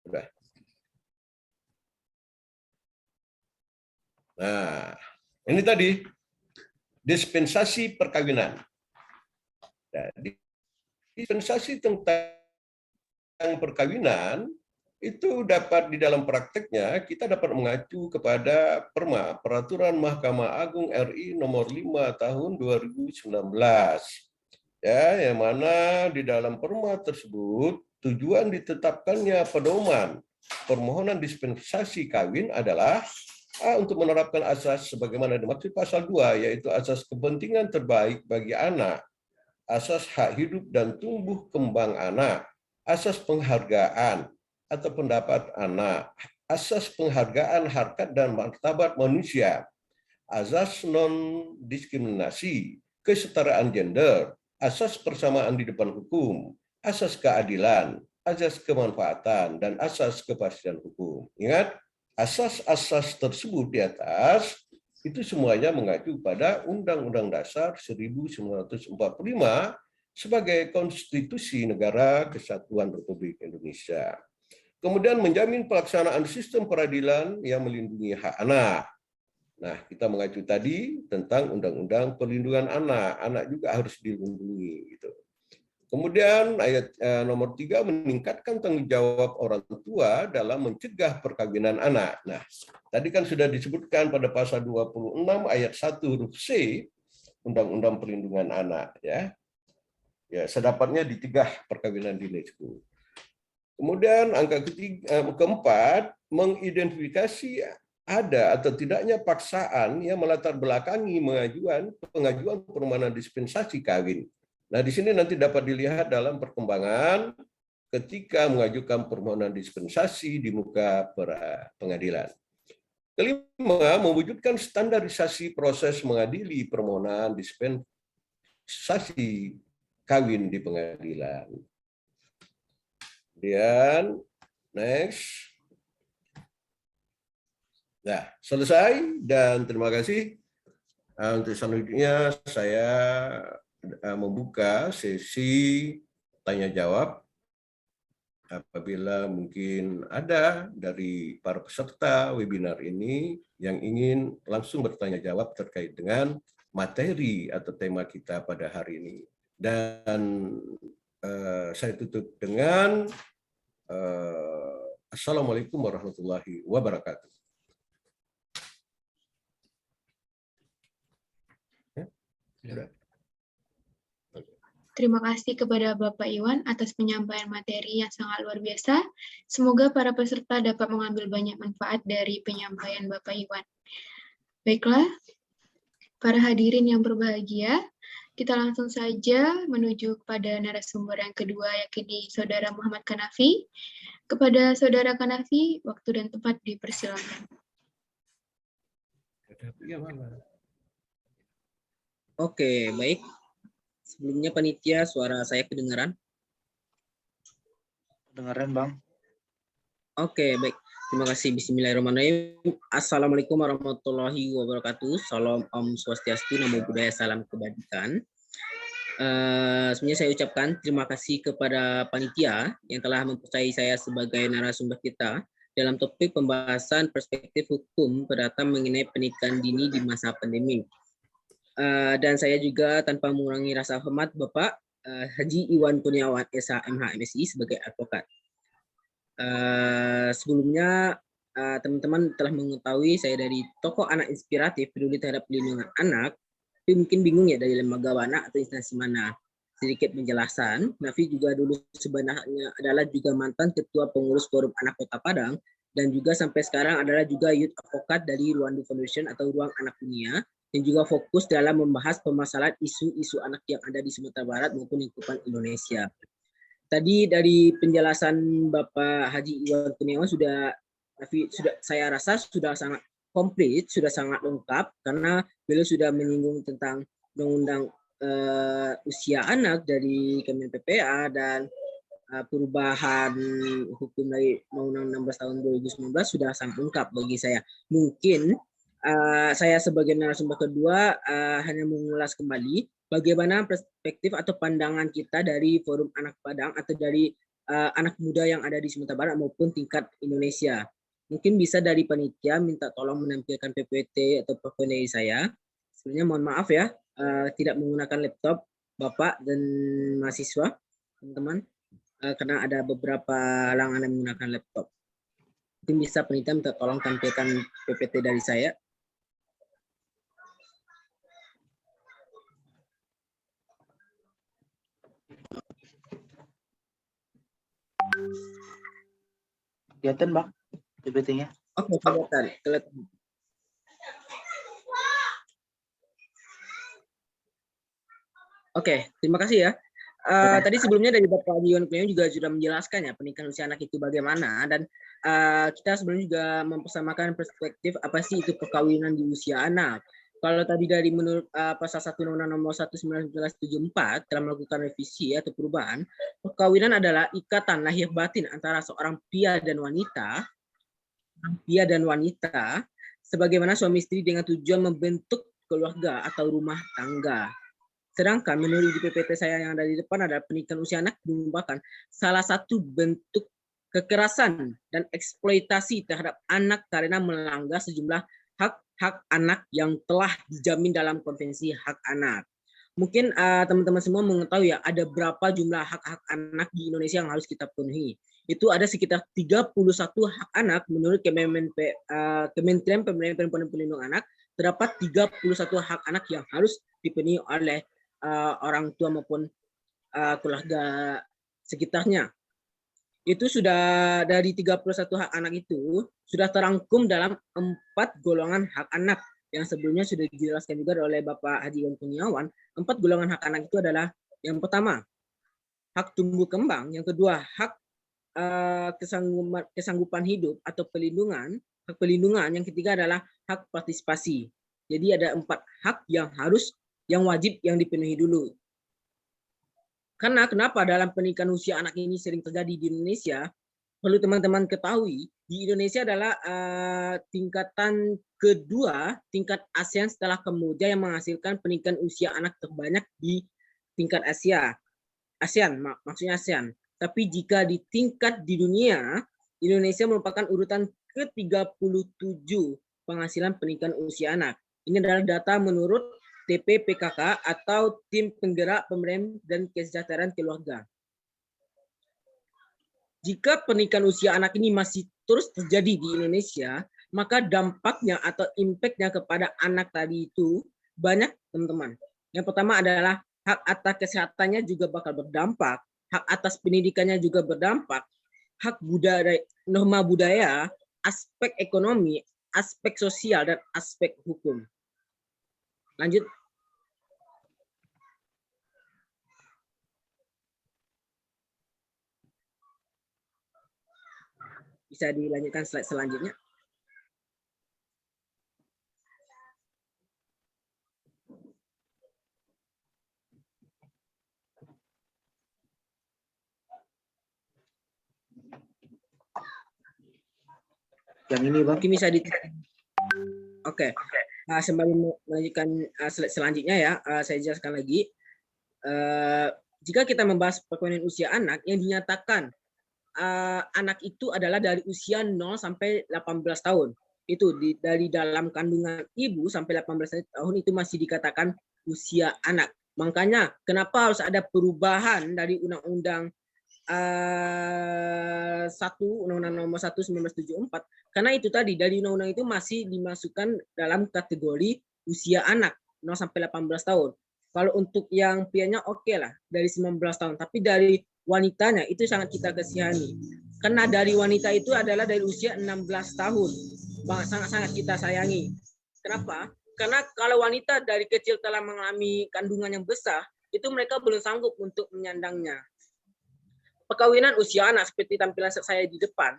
Udah. Nah, ini tadi dispensasi perkawinan. Jadi, dispensasi tentang perkawinan itu dapat di dalam prakteknya kita dapat mengacu kepada PERMA, Peraturan Mahkamah Agung RI Nomor 5 Tahun 2019. Ya, yang mana di dalam PERMA tersebut tujuan ditetapkannya pedoman permohonan dispensasi kawin adalah untuk menerapkan asas sebagaimana dimaksud pasal 2, yaitu asas kepentingan terbaik bagi anak, asas hak hidup dan tumbuh kembang anak, asas penghargaan atau pendapat anak, asas penghargaan harkat dan martabat manusia, asas non-diskriminasi, kesetaraan gender, asas persamaan di depan hukum, asas keadilan, asas kemanfaatan, dan asas kepastian hukum. Ingat, asas-asas tersebut di atas itu semuanya mengacu pada Undang-Undang Dasar 1945 sebagai konstitusi Negara Kesatuan Republik Indonesia. Kemudian menjamin pelaksanaan sistem peradilan yang melindungi hak anak. Nah, kita mengacu tadi tentang Undang-Undang Perlindungan Anak. Anak juga harus dilindungi. Gitu. Kemudian ayat nomor 3 meningkatkan tanggung jawab orang tua dalam mencegah perkawinan anak. Nah, tadi kan sudah disebutkan pada pasal 26 ayat 1 huruf C Undang-Undang Perlindungan Anak. Ya, sedapatnya dicegah perkawinan dini itu. Kemudian angka keempat, mengidentifikasi ada atau tidaknya paksaan yang melatar belakangi pengajuan permohonan dispensasi kawin. Nah, di sini nanti dapat dilihat dalam perkembangan ketika mengajukan permohonan dispensasi di muka pengadilan. Kelima, mewujudkan standarisasi proses mengadili permohonan dispensasi kawin di pengadilan. Kemudian, next. Nah, selesai dan terima kasih. Untuk selanjutnya saya membuka sesi tanya jawab. Apabila mungkin ada dari para peserta webinar ini yang ingin langsung bertanya jawab terkait dengan materi atau tema kita pada hari ini. Dan saya tutup dengan Assalamualaikum warahmatullahi wabarakatuh. Terima kasih kepada Bapak Iwan atas penyampaian materi yang sangat luar biasa. Semoga para peserta dapat mengambil banyak manfaat dari penyampaian Bapak Iwan. Baiklah, para hadirin yang berbahagia, kita langsung saja menuju kepada narasumber yang kedua, yakni Saudara Muhammad Kanafi. Kepada Saudara Kanafi, waktu dan tempat dipersilakan. Oke, baik. Sebelumnya panitia, suara saya kedengaran? Dengaran, Bang. Oke, baik. Terima kasih. Bismillahirrahmanirrahim. Assalamualaikum warahmatullahi wabarakatuh. Salam Om Swastiastu, Namo Buddhaya, salam kebajikan. Sebenarnya saya ucapkan terima kasih kepada panitia yang telah mempercayai saya sebagai narasumber kita dalam topik pembahasan perspektif hukum perdata mengenai pernikahan dini di masa pandemi. Dan saya juga tanpa mengurangi rasa hormat Bapak Haji Iwan Kurniawan SH MH MSI sebagai advokat. Sebelumnya teman-teman telah mengetahui saya dari tokoh anak inspiratif peduli terhadap perlindungan anak, tapi mungkin bingung ya dari lembaga mana atau instansi mana. Sedikit penjelasan, Nafi juga dulu sebenarnya adalah juga mantan ketua pengurus Forum Anak Kota Padang dan juga sampai sekarang adalah juga youth advocate dari Rwandu Foundation atau Ruang Anak Dunia, dan juga fokus dalam membahas permasalahan isu-isu anak yang ada di Sumatera Barat maupun lingkupan Indonesia. Tadi dari penjelasan Bapak Haji Iwan Kurniawan sudah saya rasa sudah sangat komplit, sudah sangat lengkap karena beliau sudah menyinggung tentang undang-undang usia anak dari Kemen PPA dan perubahan hukum dari Undang-Undang 16 tahun 2019 sudah sangat lengkap bagi saya. Mungkin saya sebagai narasumber kedua hanya mengulas kembali bagaimana perspektif atau pandangan kita dari Forum Anak Padang atau dari anak muda yang ada di Sumatera Barat maupun tingkat Indonesia. Mungkin bisa dari panitia minta tolong menampilkan PPT atau PowerPoint dari saya. Sebenarnya mohon maaf ya, tidak menggunakan laptop Bapak dan mahasiswa, teman-teman, karena ada beberapa halangan yang menggunakan laptop. Mungkin bisa panitia minta tolong tampilkan PPT dari saya. Kelihatan, Bang, PPT-nya? Oke, kelihatan. Oke, terima kasih ya. Tadi sebelumnya dari Bapak Iwan Kurniawan juga sudah menjelaskan ya pernikahan usia anak itu bagaimana, dan kita sebelumnya juga mempersamakan perspektif apa sih itu perkawinan di usia anak. Kalau tadi dari menurut pasal 1 Undang-Undang Nomor 1 1974 telah melakukan revisi atau perubahan, perkawinan adalah ikatan lahir batin antara seorang pria dan wanita, sebagaimana suami istri dengan tujuan membentuk keluarga atau rumah tangga. Sedangkan menurut di PPT saya yang ada di depan adalah pernikahan usia anak merupakan salah satu bentuk kekerasan dan eksploitasi terhadap anak karena melanggar sejumlah hak anak yang telah dijamin dalam Konvensi Hak Anak. Mungkin teman-teman semua mengetahui ya ada berapa jumlah hak-hak anak di Indonesia yang harus kita penuhi. Itu ada sekitar 31 hak anak menurut Kementerian Pemberdayaan Perempuan dan Perlindungan Anak, terdapat 31 hak anak yang harus dipenuhi oleh orang tua maupun keluarga sekitarnya. Itu sudah dari 31 hak anak itu sudah terangkum dalam 4 golongan hak anak yang sebelumnya sudah dijelaskan juga oleh Bapak Haji Iwan Kurniawan. 4 golongan hak anak itu adalah yang pertama hak tumbuh kembang, yang kedua hak kesanggupan hidup atau perlindungan, hak perlindungan, yang ketiga adalah hak partisipasi. Jadi ada 4 hak yang wajib yang dipenuhi dulu. Karena kenapa dalam pernikahan usia anak ini sering terjadi di Indonesia, perlu teman-teman ketahui, di Indonesia adalah tingkatan kedua tingkat ASEAN setelah Kamboja yang menghasilkan pernikahan usia anak terbanyak di tingkat ASEAN. Tapi jika di tingkat di dunia, Indonesia merupakan urutan ke-37 penghasilan pernikahan usia anak. Ini adalah data menurut TPPKK atau Tim Penggerak Pemberdayaan dan Kesejahteraan Keluarga. Jika pernikahan usia anak ini masih terus terjadi di Indonesia, maka dampaknya atau impact-nya kepada anak tadi itu banyak, teman-teman. Yang pertama adalah hak atas kesehatannya juga bakal berdampak, hak atas pendidikannya juga berdampak, hak budaya, norma budaya, aspek ekonomi, aspek sosial, dan aspek hukum. Lanjut. Bisa dilanjutkan slide selanjutnya. Yang ini, Bang. Mungkin bisa Oke. Sembari melanjutkan slide selanjutnya ya, saya jelaskan lagi. Jika kita membahas perkawinan usia anak, yang dinyatakan anak itu adalah dari usia 0 sampai 18 tahun. Itu dari dalam kandungan ibu sampai 18 tahun itu masih dikatakan usia anak. Makanya kenapa harus ada perubahan dari Undang-Undang Undang-Undang Nomor 1 1974, karena itu tadi dari undang-undang itu masih dimasukkan dalam kategori usia anak 0 sampai 18 tahun. Kalau untuk yang prianya oke lah dari 19 tahun, tapi dari wanitanya itu sangat kita kasihani. Karena dari wanita itu adalah dari usia 16 tahun. Sangat-sangat kita sayangi. Kenapa? Karena kalau wanita dari kecil telah mengalami kandungan yang besar, itu mereka belum sanggup untuk menyandangnya. Perkawinan usia anak seperti tampilan saya di depan,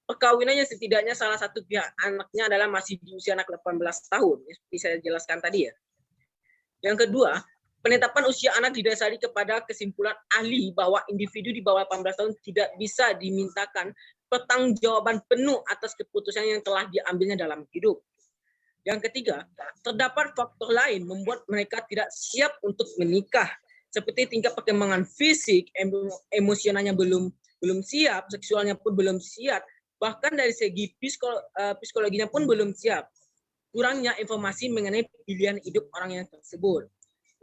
perkawinannya setidaknya salah satu pihak anaknya adalah masih di usia anak 18 tahun, seperti saya jelaskan tadi ya. Yang kedua, penetapan usia anak didasari kepada kesimpulan ahli bahwa individu di bawah 18 tahun tidak bisa dimintakan pertanggungjawaban penuh atas keputusan yang telah diambilnya dalam hidup. Yang ketiga, terdapat faktor lain membuat mereka tidak siap untuk menikah, seperti tingkat perkembangan fisik, emosionalnya belum siap, seksualnya pun belum siap, bahkan dari segi psikologinya pun belum siap. Kurangnya informasi mengenai pilihan hidup orang yang tersebut.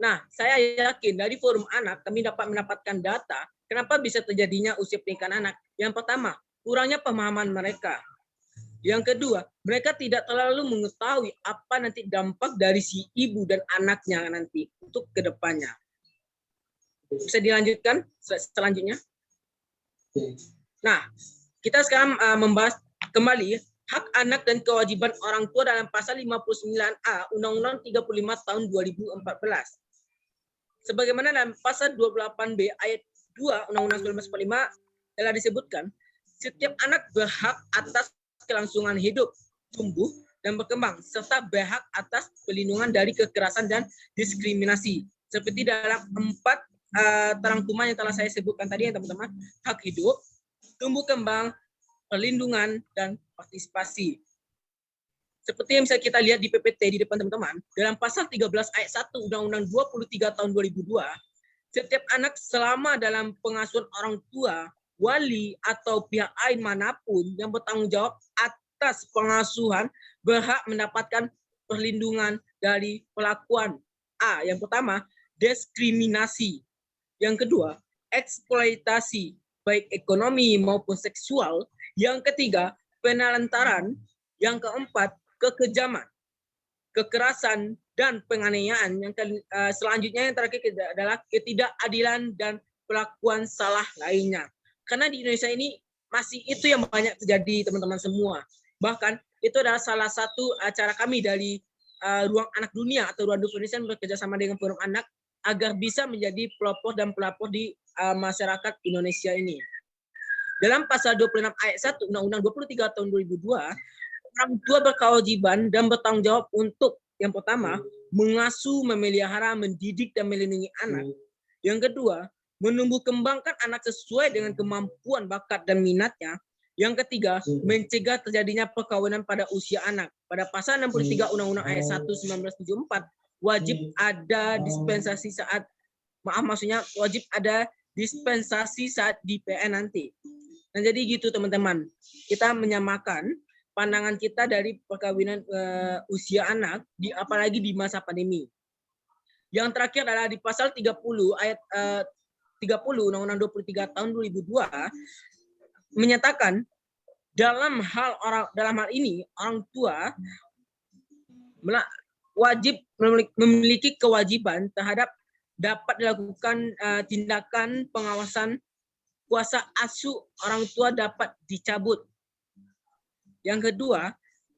Nah, saya yakin dari Forum Anak kami dapat mendapatkan data kenapa bisa terjadinya usia pernikahan anak. Yang pertama, kurangnya pemahaman mereka. Yang kedua, mereka tidak terlalu mengetahui apa nanti dampak dari si ibu dan anaknya nanti untuk kedepannya. Bisa dilanjutkan selanjutnya. Nah, kita sekarang membahas kembali hak anak dan kewajiban orang tua dalam pasal 59A Undang-Undang 35 tahun 2014. Sebagaimana dalam pasal 28B ayat 2 Undang-Undang 1945 telah disebutkan, setiap anak berhak atas kelangsungan hidup, tumbuh, dan berkembang, serta berhak atas perlindungan dari kekerasan dan diskriminasi. Seperti dalam 4 terangkuman yang telah saya sebutkan tadi ya teman-teman, hak hidup, tumbuh kembang, perlindungan, dan partisipasi. Seperti yang bisa kita lihat di PPT di depan teman-teman, dalam pasal 13 ayat 1 Undang-Undang 23 tahun 2002, setiap anak selama dalam pengasuhan orang tua, wali, atau pihak lain manapun yang bertanggung jawab atas pengasuhan berhak mendapatkan perlindungan dari perlakuan A. Yang pertama, diskriminasi. Yang kedua, eksploitasi, baik ekonomi maupun seksual. Yang ketiga, penelantaran. Yang keempat, kekejaman, kekerasan, dan penganiayaan. Yang selanjutnya yang terakhir adalah ketidakadilan dan perlakuan salah lainnya. Karena di Indonesia ini masih itu yang banyak terjadi teman-teman semua. Bahkan itu adalah salah satu acara kami dari Ruang Anak Dunia atau Ruang Indonesia bekerja sama dengan Forum Anak agar bisa menjadi pelopor dan pelapor di masyarakat Indonesia ini. Dalam pasal 26 ayat 1 Undang-Undang 23 tahun 2002, orang tua berkewajiban dan bertanggung jawab untuk yang pertama, mengasuh, memelihara, mendidik, dan melindungi anak. Yang kedua, menumbuh kembangkan anak sesuai dengan kemampuan, bakat, dan minatnya. Yang ketiga, mencegah terjadinya perkawinan pada usia anak. Pada pasal 63 Undang-Undang ayat 1 1974, wajib ada dispensasi wajib ada dispensasi saat di PN nanti. Nah, jadi gitu teman-teman. Kita menyamakan pandangan kita dari perkawinan usia anak, apalagi di masa pandemi. Yang terakhir adalah di pasal 30 ayat 30 Undang-Undang 23 tahun 2002 menyatakan dalam hal ini orang tua wajib memiliki kewajiban terhadap dapat dilakukan tindakan pengawasan kuasa asuh orang tua dapat dicabut. Yang kedua,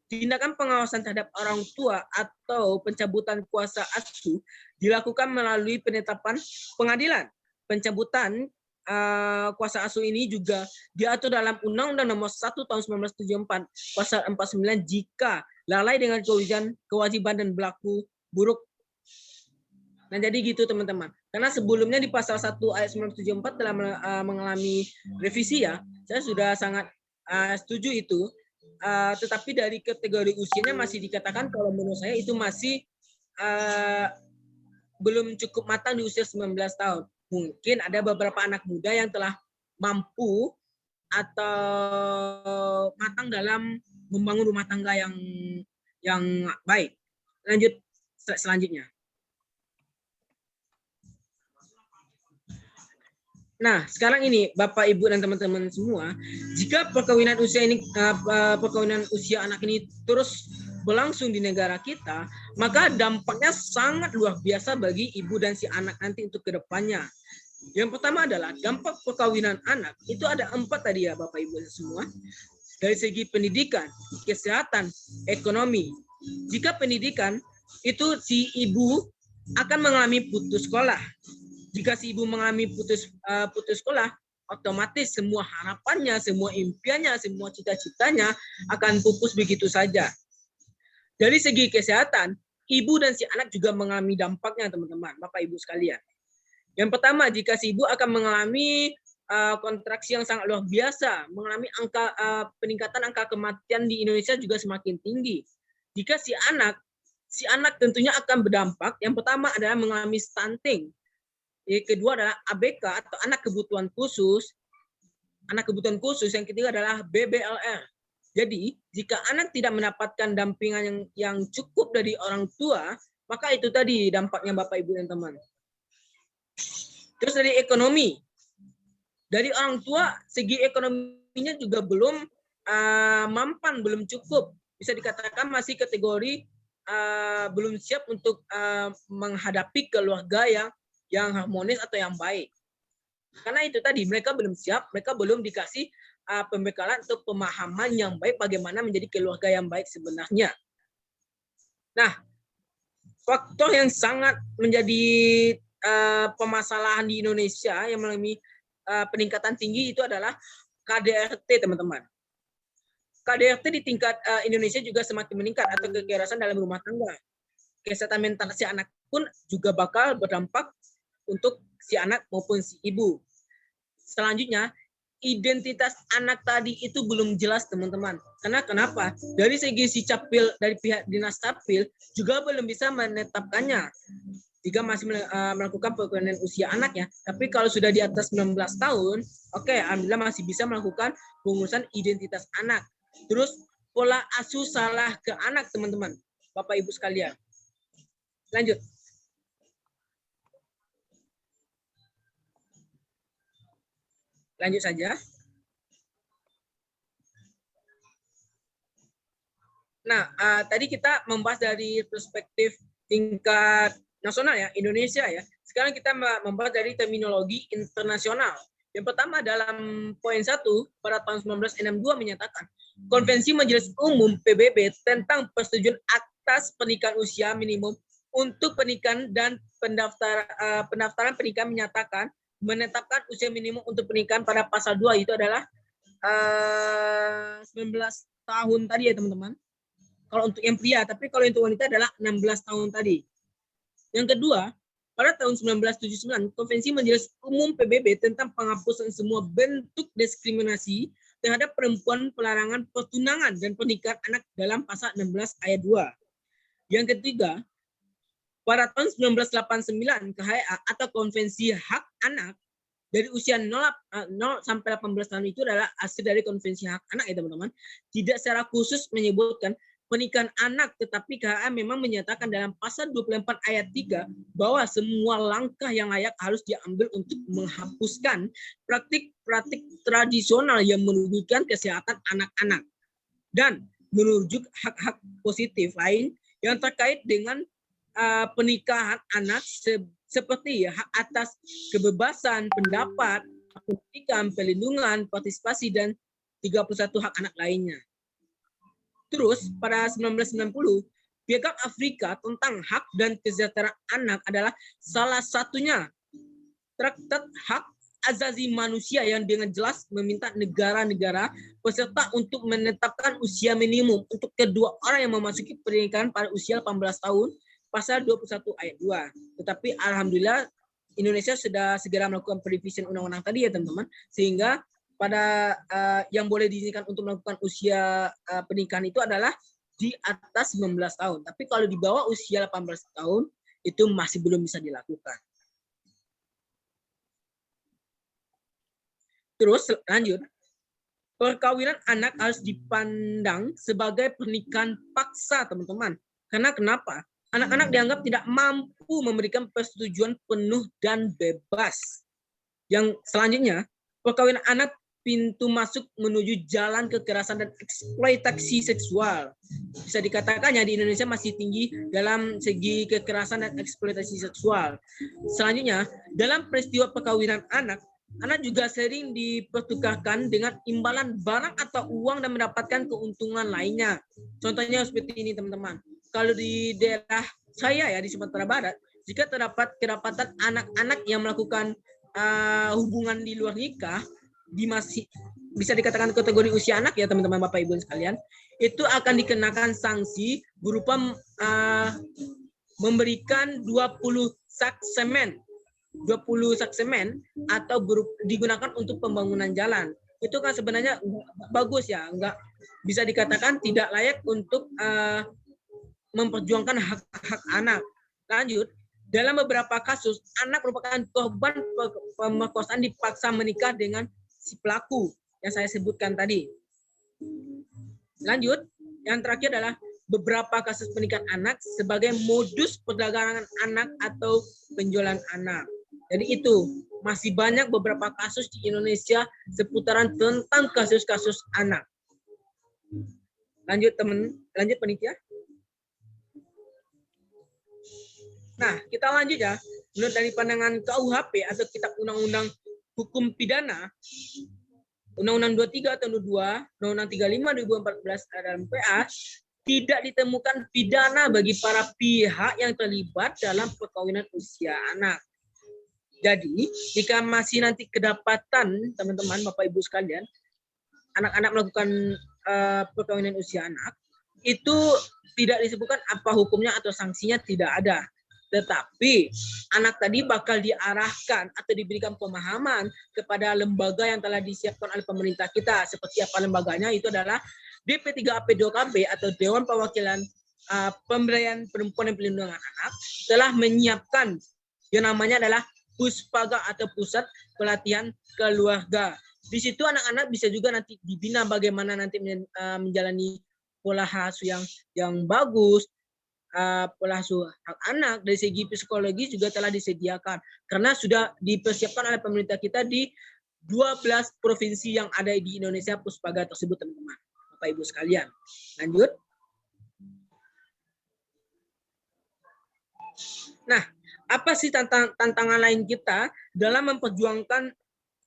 tindakan pengawasan terhadap orang tua atau pencabutan kuasa asuh dilakukan melalui penetapan pengadilan. Pencabutan kuasa asuh ini juga diatur dalam Undang-Undang Nomor 1 Tahun 1974 Pasal 49 jika lalai dengan kewajiban dan berlaku buruk. Nah, jadi gitu teman-teman. Karena sebelumnya di Pasal 1 Ayat 1974 telah mengalami revisi ya. Saya sudah sangat setuju itu. Tetapi dari kategori usianya masih dikatakan kalau menurut saya itu masih belum cukup matang di usia 19 tahun. Mungkin ada beberapa anak muda yang telah mampu atau matang dalam membangun rumah tangga yang baik. Lanjut selanjutnya. Nah, sekarang ini Bapak, Ibu, dan teman-teman semua, jika perkawinan usia anak ini terus berlangsung di negara kita, maka dampaknya sangat luar biasa bagi ibu dan si anak nanti untuk kedepannya. Yang pertama adalah dampak perkawinan anak. Itu ada 4 tadi ya Bapak, Ibu semua. Dari segi pendidikan, kesehatan, ekonomi. Jika pendidikan, itu si ibu akan mengalami putus sekolah. Jika si ibu mengalami putus sekolah, otomatis semua harapannya, semua impiannya, semua cita-citanya akan pupus begitu saja. Dari segi kesehatan, ibu dan si anak juga mengalami dampaknya, teman-teman, Bapak Ibu sekalian. Yang pertama, jika si ibu akan mengalami kontraksi yang sangat luar biasa, mengalami peningkatan angka kematian di Indonesia juga semakin tinggi. Jika si anak tentunya akan berdampak. Yang pertama adalah mengalami stunting. Yang kedua adalah ABK atau anak kebutuhan khusus. Yang ketiga adalah BBLR. Jadi, jika anak tidak mendapatkan dampingan yang cukup dari orang tua, maka itu tadi dampaknya Bapak, Ibu, dan teman. Terus dari ekonomi. Dari orang tua, segi ekonominya juga belum mampan, belum cukup. Bisa dikatakan masih kategori belum siap untuk menghadapi keluarga yang harmonis atau yang baik. Karena itu tadi, mereka belum siap, mereka belum dikasih pembekalan atau pemahaman yang baik bagaimana menjadi keluarga yang baik sebenarnya. Nah, faktor yang sangat menjadi permasalahan di Indonesia yang mengalami peningkatan tinggi itu adalah KDRT, teman-teman. KDRT di tingkat Indonesia juga semakin meningkat atau kekerasan dalam rumah tangga. Kesehatan mental si anak pun juga bakal berdampak untuk si anak maupun si ibu. Selanjutnya, identitas anak tadi itu belum jelas, teman-teman. Karena kenapa? Dari segi si capil, dari pihak dinas capil juga belum bisa menetapkannya. Jika masih melakukan perkawinan usia anaknya, tapi kalau sudah di atas 19 tahun, oke, alhamdulillah masih bisa melakukan pengurusan identitas anak. Terus pola asuh salah ke anak, teman-teman, Bapak Ibu sekalian. Lanjut. Lanjut saja. Nah, tadi kita membahas dari perspektif tingkat nasional ya, Indonesia ya. Sekarang kita membahas dari terminologi internasional. Yang pertama dalam poin 1 pada tahun 1962 menyatakan Konvensi Majelis Umum PBB tentang persetujuan atas pernikahan usia minimum untuk pernikahan dan pendaftaran pernikahan menyatakan menetapkan usia minimum untuk pernikahan pada pasal 2 itu adalah 19 tahun tadi ya teman-teman. Kalau untuk yang pria, tapi kalau untuk wanita adalah 16 tahun tadi. Yang kedua, pada tahun 1979, Konvensi Majelis Umum PBB tentang penghapusan semua bentuk diskriminasi terhadap perempuan, pelarangan pertunangan dan pernikahan anak dalam pasal 16 ayat 2. Yang ketiga, pada tahun 1989, KHA atau Konvensi Hak Anak dari usia 0 sampai 18 tahun itu adalah hasil dari Konvensi Hak Anak ya teman-teman. Tidak secara khusus menyebutkan pernikahan anak, tetapi KHA memang menyatakan dalam pasal 24 ayat 3 bahwa semua langkah yang layak harus diambil untuk menghapuskan praktik-praktik tradisional yang merugikan kesehatan anak-anak dan merujuk hak-hak positif lain yang terkait dengan pernikahan anak seperti hak atas kebebasan pendapat, pendidikan, pelindungan, partisipasi, dan 31 hak anak lainnya. Terus pada 1990, Piagam Afrika tentang hak dan kesejahteraan anak adalah salah satunya traktat hak asasi manusia yang dengan jelas meminta negara-negara peserta untuk menetapkan usia minimum untuk kedua orang yang memasuki pernikahan pada usia 18 tahun, pasal 21 ayat 2. Tetapi alhamdulillah Indonesia sudah segera melakukan perevisi undang-undang tadi ya teman-teman, sehingga pada yang boleh diizinkan untuk melakukan usia pernikahan itu adalah di atas 19 tahun. Tapi kalau di bawah usia 18 tahun itu masih belum bisa dilakukan. Terus lanjut, perkawinan anak harus dipandang sebagai pernikahan paksa, teman-teman. Karena kenapa? Anak-anak dianggap tidak mampu memberikan persetujuan penuh dan bebas. Yang selanjutnya, perkawinan anak pintu masuk menuju jalan kekerasan dan eksploitasi seksual. Bisa dikatakan ya di Indonesia masih tinggi dalam segi kekerasan dan eksploitasi seksual. Selanjutnya, dalam peristiwa perkawinan anak juga sering dipertukarkan dengan imbalan barang atau uang dan mendapatkan keuntungan lainnya. Contohnya seperti ini teman-teman. Kalau di daerah saya ya di Sumatera Barat, jika terdapat kedapatan anak-anak yang melakukan hubungan di luar nikah, masih bisa dikatakan kategori usia anak ya teman-teman Bapak Ibu sekalian, itu akan dikenakan sanksi berupa memberikan 20 sak semen atau digunakan untuk pembangunan jalan. Itu kan sebenarnya bagus ya, enggak bisa dikatakan tidak layak untuk memperjuangkan hak-hak anak. Lanjut, dalam beberapa kasus anak merupakan korban pemerkosaan dipaksa menikah dengan si pelaku yang saya sebutkan tadi. Lanjut, yang terakhir adalah beberapa kasus pernikahan anak sebagai modus perdagangan anak atau penjualan anak. Jadi itu masih banyak beberapa kasus di Indonesia seputaran tentang kasus-kasus anak. Lanjut panitia. Nah, kita lanjut ya. Menurut dari pandangan KUHP atau Kitab Undang-Undang Hukum Pidana, Undang-Undang 23 tahun 22, Undang-Undang 35 2014 dalam PA, tidak ditemukan pidana bagi para pihak yang terlibat dalam perkawinan usia anak. Jadi, jika masih nanti kedapatan teman-teman Bapak Ibu sekalian, anak-anak melakukan perkawinan usia anak, itu tidak disebutkan apa hukumnya atau sanksinya, tidak ada. Tetapi anak tadi bakal diarahkan atau diberikan pemahaman kepada lembaga yang telah disiapkan oleh pemerintah kita. Seperti apa lembaganya? Itu adalah DP3AP2KB atau Dewan Perwakilan Pemberdayaan Perempuan dan Perlindungan Anak telah menyiapkan yang namanya adalah Puspaga atau Pusat Pelatihan Keluarga. Di situ anak-anak bisa juga nanti dibina bagaimana nanti menjalani pola asuh yang bagus, pola asuh hak anak. Dari segi psikologi juga telah disediakan karena sudah dipersiapkan oleh pemerintah kita di 12 provinsi yang ada di Indonesia Puspaga tersebut teman-teman Bapak Ibu sekalian. Lanjut. Nah, apa sih tantangan lain kita dalam memperjuangkan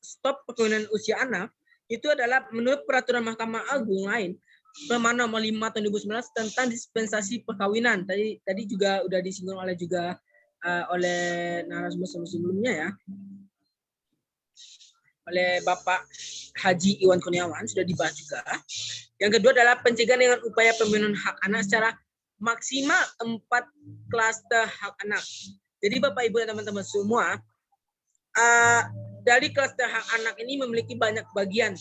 stop perkawinan usia anak? Itu adalah menurut peraturan Mahkamah Agung lain Perma nomor 5 tahun 2019 tentang dispensasi perkawinan. Tadi juga udah disinggung oleh oleh narasumber sebelumnya ya. Oleh Bapak Haji Iwan Kurniawan sudah dibahas juga. Yang kedua adalah pencegahan dengan upaya pemenuhan hak anak secara maksimal 4 klaster hak anak. Jadi Bapak Ibu dan teman-teman semua, dari klaster hak anak ini memiliki banyak bagian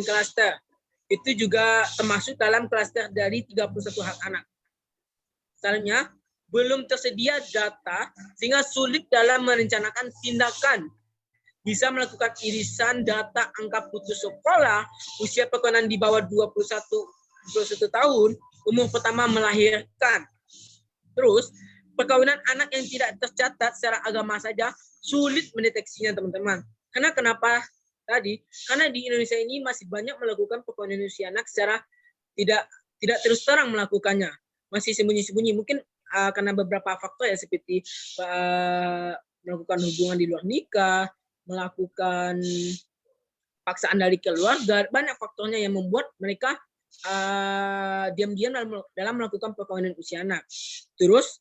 klaster. Itu juga termasuk dalam klaster dari 31 hak anak. Misalnya, belum tersedia data sehingga sulit dalam merencanakan tindakan. Bisa melakukan irisan data angka putus sekolah, usia perkawinan di bawah 21 tahun, umur pertama melahirkan. Terus, perkawinan anak yang tidak tercatat secara agama saja sulit mendeteksinya, teman-teman. Karena kenapa? Karena di Indonesia ini masih banyak melakukan perkawinan usia anak secara tidak terus terang melakukannya, masih sembunyi-sembunyi. Mungkin karena beberapa faktor ya seperti melakukan hubungan di luar nikah, melakukan paksaan dari keluarga, banyak faktornya yang membuat mereka diam-diam dalam melakukan perkawinan usia anak. Terus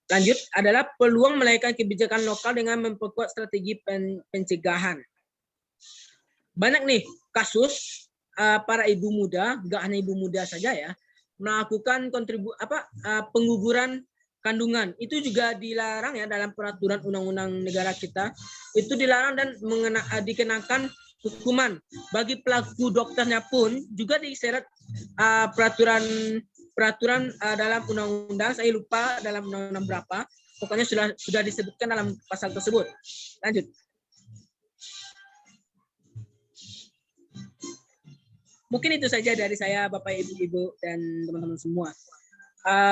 lanjut adalah peluang menaikkan kebijakan lokal dengan memperkuat strategi pencegahan. Banyak nih kasus para ibu muda, nggak hanya ibu muda saja ya, melakukan pengguguran kandungan. Itu juga dilarang ya dalam peraturan undang-undang negara kita. Itu dilarang dan dikenakan hukuman. Bagi pelaku dokternya pun juga diseret peraturan dalam undang-undang, saya lupa dalam undang-undang berapa, pokoknya sudah disebutkan dalam pasal tersebut. Lanjut. Mungkin itu saja dari saya, Bapak, Ibu, dan teman-teman semua.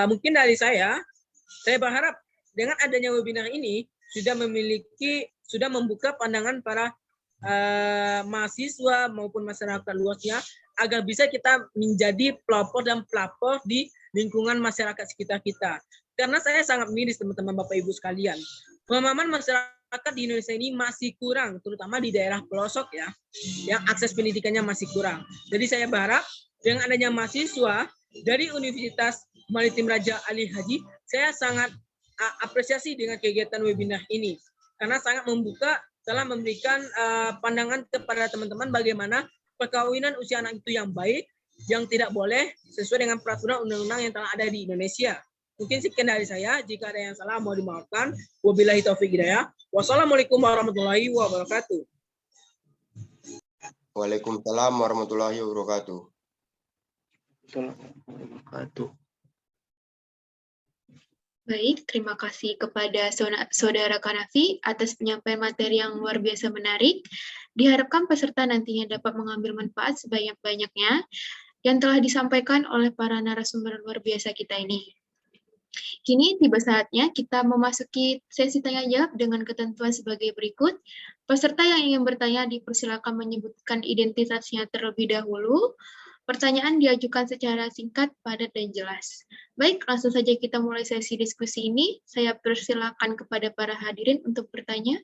Mungkin dari saya berharap dengan adanya webinar ini sudah membuka pandangan para mahasiswa maupun masyarakat luasnya agar bisa kita menjadi pelopor dan pelapor di lingkungan masyarakat sekitar kita. Karena saya sangat miris teman-teman Bapak Ibu sekalian. Pemahaman masyarakat di Indonesia ini masih kurang, terutama di daerah pelosok ya, yang akses pendidikannya masih kurang. Jadi saya berharap dengan adanya mahasiswa dari Universitas Maritim Raja Ali Haji, saya sangat apresiasi dengan kegiatan webinar ini. Karena sangat membuka, telah memberikan pandangan kepada teman-teman bagaimana perkawinan usia anak itu yang baik, yang tidak boleh sesuai dengan peraturan undang-undang yang telah ada di Indonesia. Mungkin sekian dari saya. Jika ada yang salah mohon dimaafkan. Wabillahi taufiq hidayah. Wassalamualaikum warahmatullahi wabarakatuh. Waalaikumsalam warahmatullahi wabarakatuh. Baik, terima kasih kepada Saudara Kanafi atas penyampaian materi yang luar biasa menarik. Diharapkan peserta nantinya dapat mengambil manfaat sebanyak-banyaknya yang telah disampaikan oleh para narasumber luar biasa kita ini. Kini tiba saatnya kita memasuki sesi tanya jawab dengan ketentuan sebagai berikut. Peserta yang ingin bertanya dipersilakan menyebutkan identitasnya terlebih dahulu. Pertanyaan diajukan secara singkat, padat, dan jelas. Baik, langsung saja kita mulai sesi diskusi ini. Saya persilakan kepada para hadirin untuk bertanya.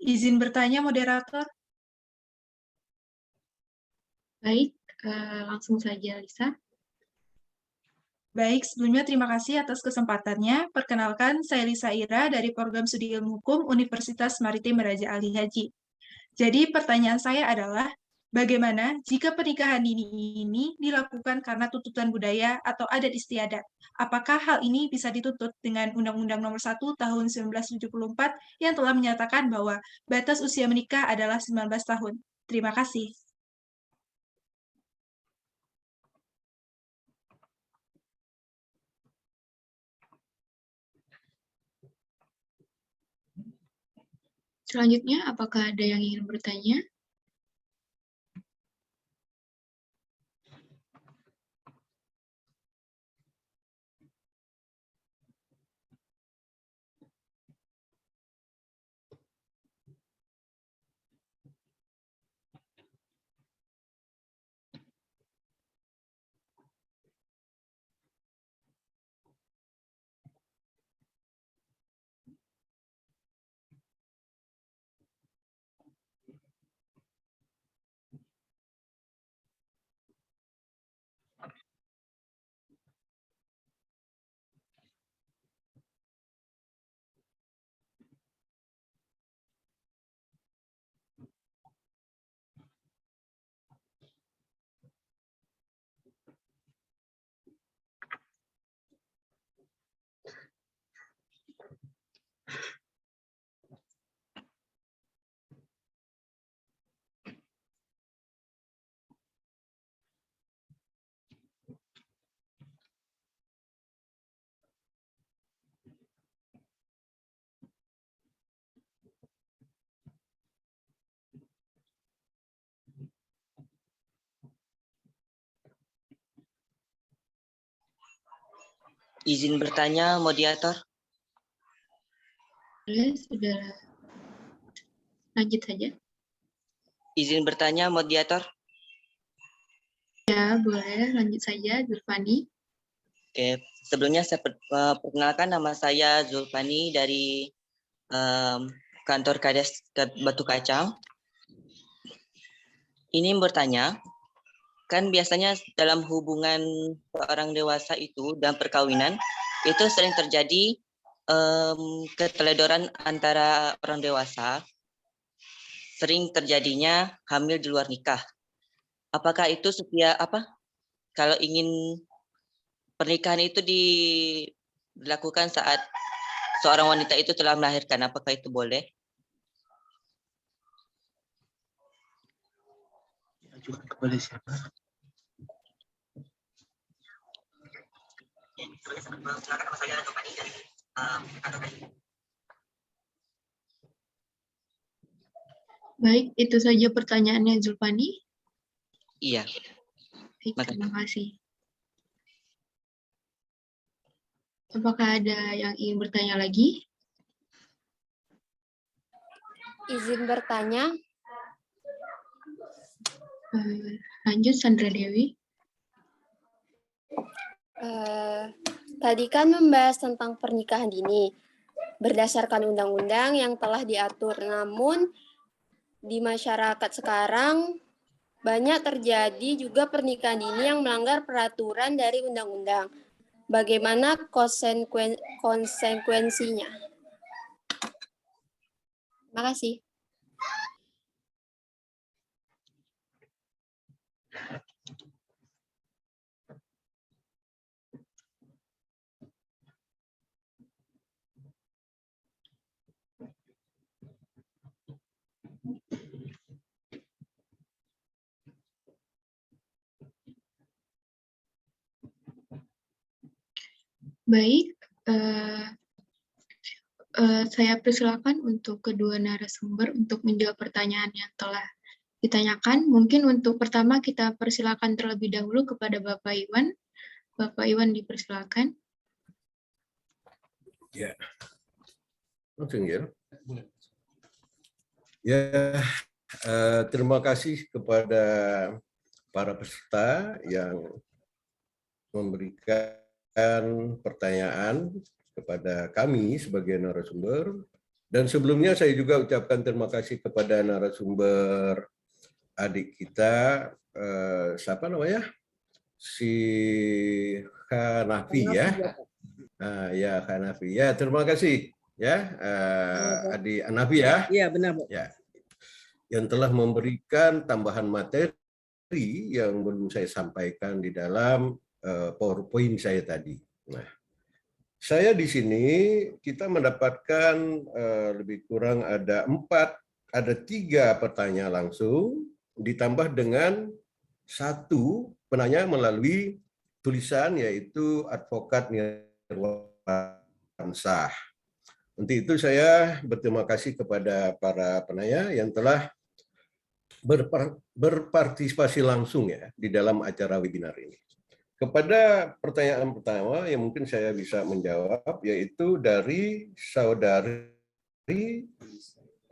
Izin bertanya, moderator. Baik, langsung saja, Lisa. Baik, sebelumnya terima kasih atas kesempatannya. Perkenalkan, saya Lisa Ira dari Program Studi Ilmu Hukum Universitas Maritim Raja Ali Haji. Jadi, pertanyaan saya adalah, bagaimana jika pernikahan dini ini dilakukan karena tuntutan budaya atau adat istiadat? Apakah hal ini bisa dituntut dengan Undang-Undang Nomor 1 Tahun 1974 yang telah menyatakan bahwa batas usia menikah adalah 19 tahun? Terima kasih. Selanjutnya, apakah ada yang ingin bertanya? Izin bertanya, moderator. Boleh, sudah. Lanjut saja. Izin bertanya, moderator. Ya, boleh. Lanjut saja, Zulfani. Oke, sebelumnya saya perkenalkan, nama saya Zulfani dari kantor Kades Batu Kacang. Ini bertanya, kan biasanya dalam hubungan seorang dewasa itu dan perkawinan itu sering terjadi keteledoran antara orang dewasa, sering terjadinya hamil di luar nikah. Apakah itu kalau ingin pernikahan itu dilakukan saat seorang wanita itu telah melahirkan, apakah itu boleh? Diajukan kepada siapa? Baik, itu saja pertanyaannya, Zulfani. Iya. Baik, terima kasih. Apakah ada yang ingin bertanya lagi? Izin bertanya. Lanjut, Sandra Dewi. Tadi kan membahas tentang pernikahan dini berdasarkan undang-undang yang telah diatur. Namun di masyarakat sekarang banyak terjadi juga pernikahan dini yang melanggar peraturan dari undang-undang. Bagaimana konsekuensinya? Terima kasih. Baik, saya persilakan untuk kedua narasumber untuk menjawab pertanyaan yang telah ditanyakan. Mungkin untuk pertama kita persilakan terlebih dahulu kepada Bapak Iwan. Bapak Iwan dipersilakan. Ya, langsung ya. Ya, terima kasih kepada para peserta yang memberikan pertanyaan kepada kami sebagai narasumber. Dan sebelumnya saya juga ucapkan terima kasih kepada narasumber adik kita, siapa namanya? Si Hanafi ya. Ya Hanafi. Ya, terima kasih ya adik Hanafi ya. Iya, benar, Bu. Ya. Yang telah memberikan tambahan materi yang belum saya sampaikan di dalam PowerPoint saya tadi. Nah, saya di sini kita mendapatkan lebih kurang ada 3 pertanyaan langsung ditambah dengan 1 penanya melalui tulisan yaitu Advokat Nirwansah. Untuk itu saya berterima kasih kepada para penanya yang telah berpartisipasi langsung ya di dalam acara webinar ini. Kepada pertanyaan pertama yang mungkin saya bisa menjawab, yaitu dari saudari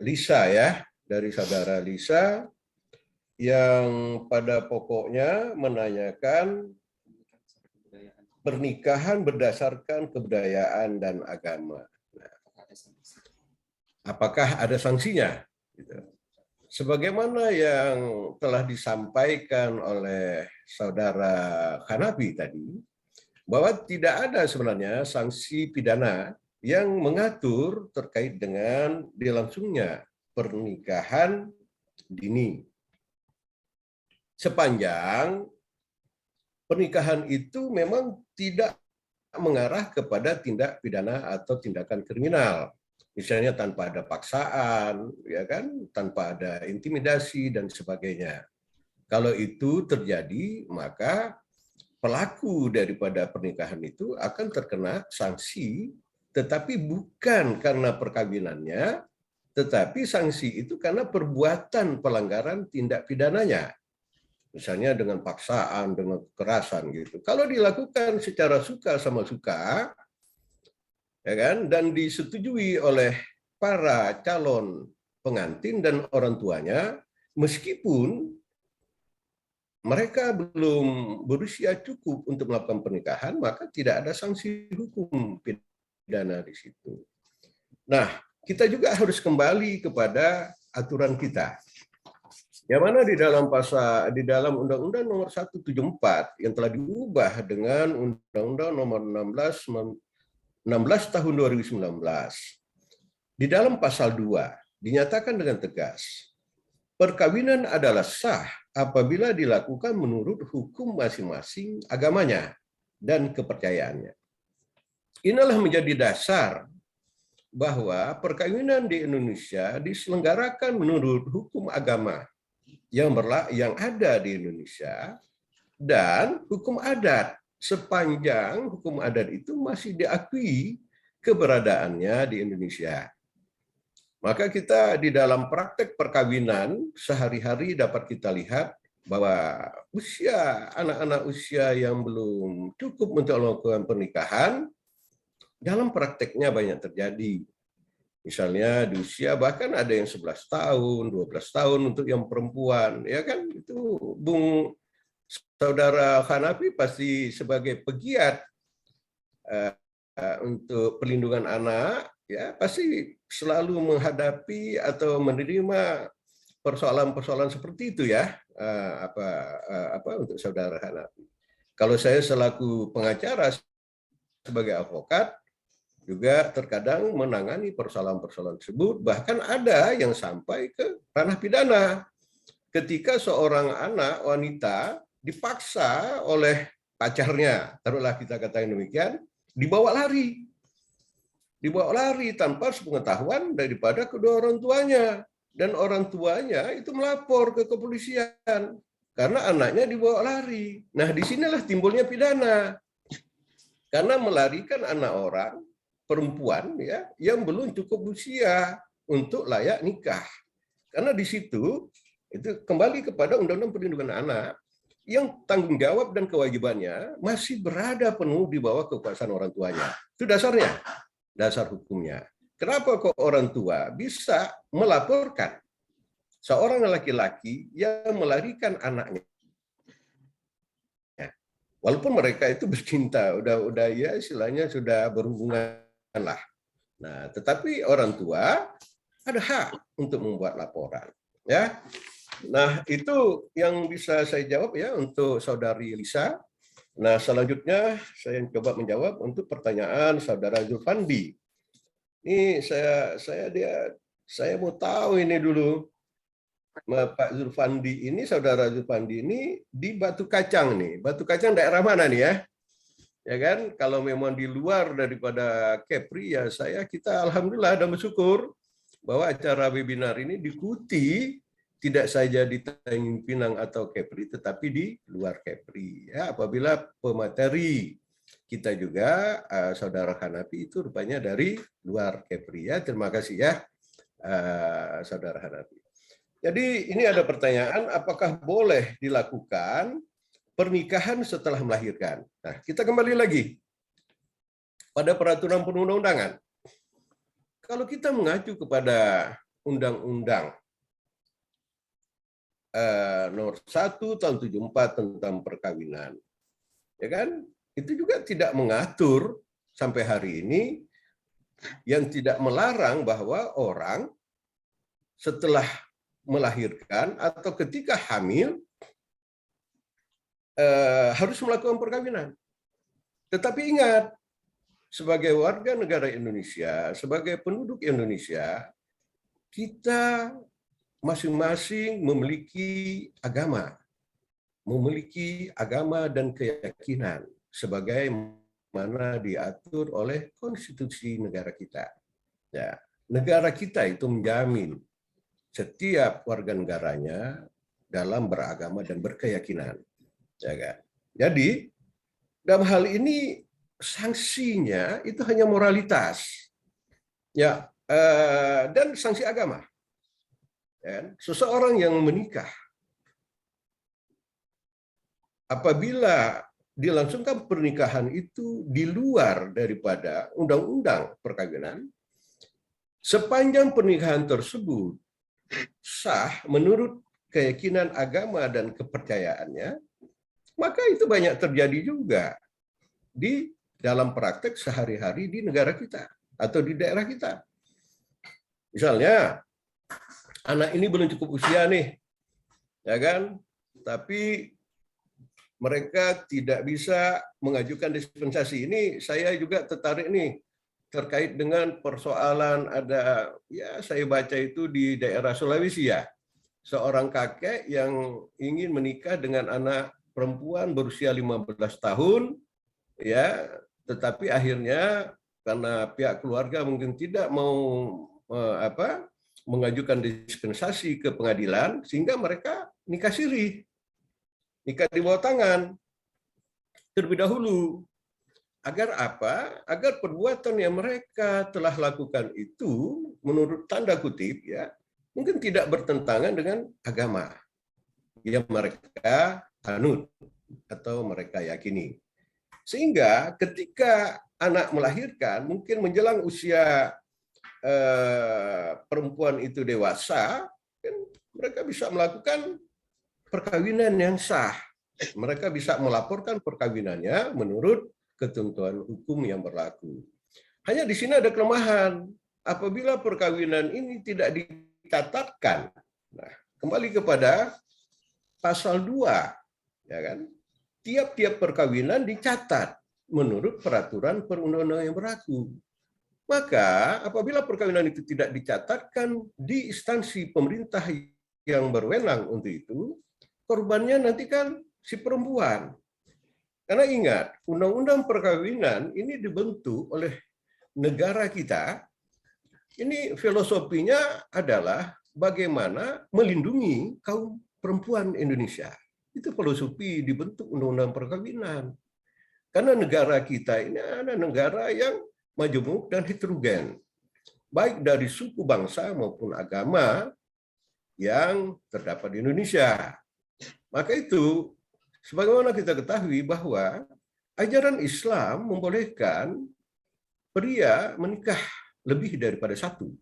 Lisa ya, dari saudara Lisa yang pada pokoknya menanyakan pernikahan berdasarkan kebudayaan dan agama. Nah, apakah ada sanksinya? Sebagaimana yang telah disampaikan oleh saudara Hanafi tadi, bahwa tidak ada sebenarnya sanksi pidana yang mengatur terkait dengan dilangsungnya pernikahan dini. Sepanjang pernikahan itu memang tidak mengarah kepada tindak pidana atau tindakan kriminal. Misalnya tanpa ada paksaan, ya kan, tanpa ada intimidasi dan sebagainya. Kalau itu terjadi, maka pelaku daripada pernikahan itu akan terkena sanksi, tetapi bukan karena perkawinannya, tetapi sanksi itu karena perbuatan pelanggaran tindak pidananya. Misalnya dengan paksaan, dengan kekerasan gitu. Kalau dilakukan secara suka sama suka, ya kan, dan disetujui oleh para calon pengantin dan orang tuanya, meskipun mereka belum berusia cukup untuk melakukan pernikahan, maka tidak ada sanksi hukum pidana di situ. Nah, kita juga harus kembali kepada aturan kita. Yang mana di dalam Undang-Undang Nomor 174 yang telah diubah dengan Undang-Undang Nomor 16 Tahun 2019. Di dalam pasal 2 dinyatakan dengan tegas, perkawinan adalah sah apabila dilakukan menurut hukum masing-masing agamanya dan kepercayaannya. Inilah menjadi dasar bahwa perkawinan di Indonesia diselenggarakan menurut hukum agama yang ada di Indonesia dan hukum adat, sepanjang hukum adat itu masih diakui keberadaannya di Indonesia. Maka kita di dalam praktek perkawinan sehari-hari dapat kita lihat bahwa anak-anak usia yang belum cukup untuk melakukan pernikahan, dalam prakteknya banyak terjadi. Misalnya di usia bahkan ada yang 11 tahun, 12 tahun untuk yang perempuan, ya kan? Itu Bung Saudara Hanafi pasti sebagai pegiat untuk perlindungan anak, ya pasti selalu menghadapi atau menerima persoalan-persoalan seperti itu ya, untuk Saudara Hanafi. Kalau saya selaku pengacara sebagai advokat, juga terkadang menangani persoalan-persoalan tersebut, bahkan ada yang sampai ke ranah pidana. Ketika seorang anak wanita dipaksa oleh pacarnya, taruhlah kita katakan demikian, dibawa lari tanpa sepengetahuan daripada kedua orang tuanya. Dan orang tuanya itu melapor ke kepolisian karena anaknya dibawa lari. Nah, disinilah timbulnya pidana. Karena melarikan anak orang perempuan ya yang belum cukup usia untuk layak nikah. Karena di situ itu kembali kepada Undang-Undang Perlindungan Anak yang tanggung jawab dan kewajibannya masih berada penuh di bawah kekuasaan orang tuanya. Itu dasarnya, dasar hukumnya. Kenapa kok orang tua bisa melaporkan seorang laki-laki yang melarikan anaknya? Walaupun mereka itu bercinta, udah ya istilahnya sudah berhubungan lah. Nah, tetapi orang tua ada hak untuk membuat laporan, ya. Nah, itu yang bisa saya jawab ya untuk Saudari Lisa. Nah, selanjutnya saya coba menjawab untuk pertanyaan Saudara Zulfandi. Ini saya mau tahu ini dulu. Pak Zulfandi ini, Saudara Zulfandi ini di Batu Kacang nih. Batu Kacang daerah mana nih ya? Ya kan, kalau memang di luar daripada Kepri ya kita alhamdulillah dan bersyukur bahwa acara webinar ini diikuti tidak saja di Tanjung Pinang atau Kepri tetapi di luar Kepri ya. Apabila pemateri kita juga Saudara Hanafi itu rupanya dari luar Kepri ya. Terima kasih ya Saudara Hanafi. Jadi ini ada pertanyaan, apakah boleh dilakukan pernikahan setelah melahirkan? Nah, kita kembali lagi pada peraturan perundang-undangan. Kalau kita mengacu kepada Undang-Undang Nomor 1 Tahun 74 tentang perkawinan, ya kan? Itu juga tidak mengatur sampai hari ini yang tidak melarang bahwa orang setelah melahirkan atau ketika hamil harus melakukan perkawinan. Tetapi ingat, sebagai warga negara Indonesia, sebagai penduduk Indonesia, kita masing-masing memiliki agama dan keyakinan sebagaimana diatur oleh konstitusi negara kita. Ya, negara kita itu menjamin setiap warga negaranya dalam beragama dan berkeyakinan. Jadi dalam hal ini sanksinya itu hanya moralitas, ya, dan sanksi agama. Seseorang yang menikah apabila dilangsungkan pernikahan itu di luar daripada undang-undang perkawinan, sepanjang pernikahan tersebut sah menurut keyakinan agama dan kepercayaannya, maka itu banyak terjadi juga di dalam praktek sehari-hari di negara kita atau di daerah kita. Misalnya, anak ini belum cukup usia nih, ya kan? Tapi mereka tidak bisa mengajukan dispensasi. Ini saya juga tertarik nih terkait dengan persoalan ada, ya saya baca itu di daerah Sulawesi ya, seorang kakek yang ingin menikah dengan anak perempuan berusia 15 tahun, ya, tetapi akhirnya karena pihak keluarga mungkin tidak mau mengajukan dispensasi ke pengadilan, sehingga mereka nikah siri, nikah di bawah tangan terlebih dahulu. Agar apa? Agar perbuatan yang mereka telah lakukan itu, menurut tanda kutip, ya, mungkin tidak bertentangan dengan agama yang mereka anut atau mereka yakini. Sehingga ketika anak melahirkan, mungkin menjelang usia perempuan itu dewasa, kan mereka bisa melakukan perkawinan yang sah. Mereka bisa melaporkan perkawinannya menurut ketentuan hukum yang berlaku. Hanya di sini ada kelemahan. Apabila perkawinan ini tidak dicatatkan, nah, kembali kepada pasal 2, ya kan? Tiap-tiap perkawinan dicatat menurut peraturan perundang-undangan yang berlaku. Maka apabila perkawinan itu tidak dicatatkan di instansi pemerintah yang berwenang untuk itu, korbannya nanti kan si perempuan. Karena ingat, undang-undang perkawinan ini dibentuk oleh negara kita. Ini filosofinya adalah bagaimana melindungi kaum perempuan Indonesia. Itu filosofi dibentuk undang-undang perkawinan. Karena negara kita ini adalah negara yang majemuk dan heterogen, baik dari suku bangsa maupun agama yang terdapat di Indonesia. Maka itu, sebagaimana kita ketahui bahwa ajaran Islam membolehkan pria menikah lebih daripada satu.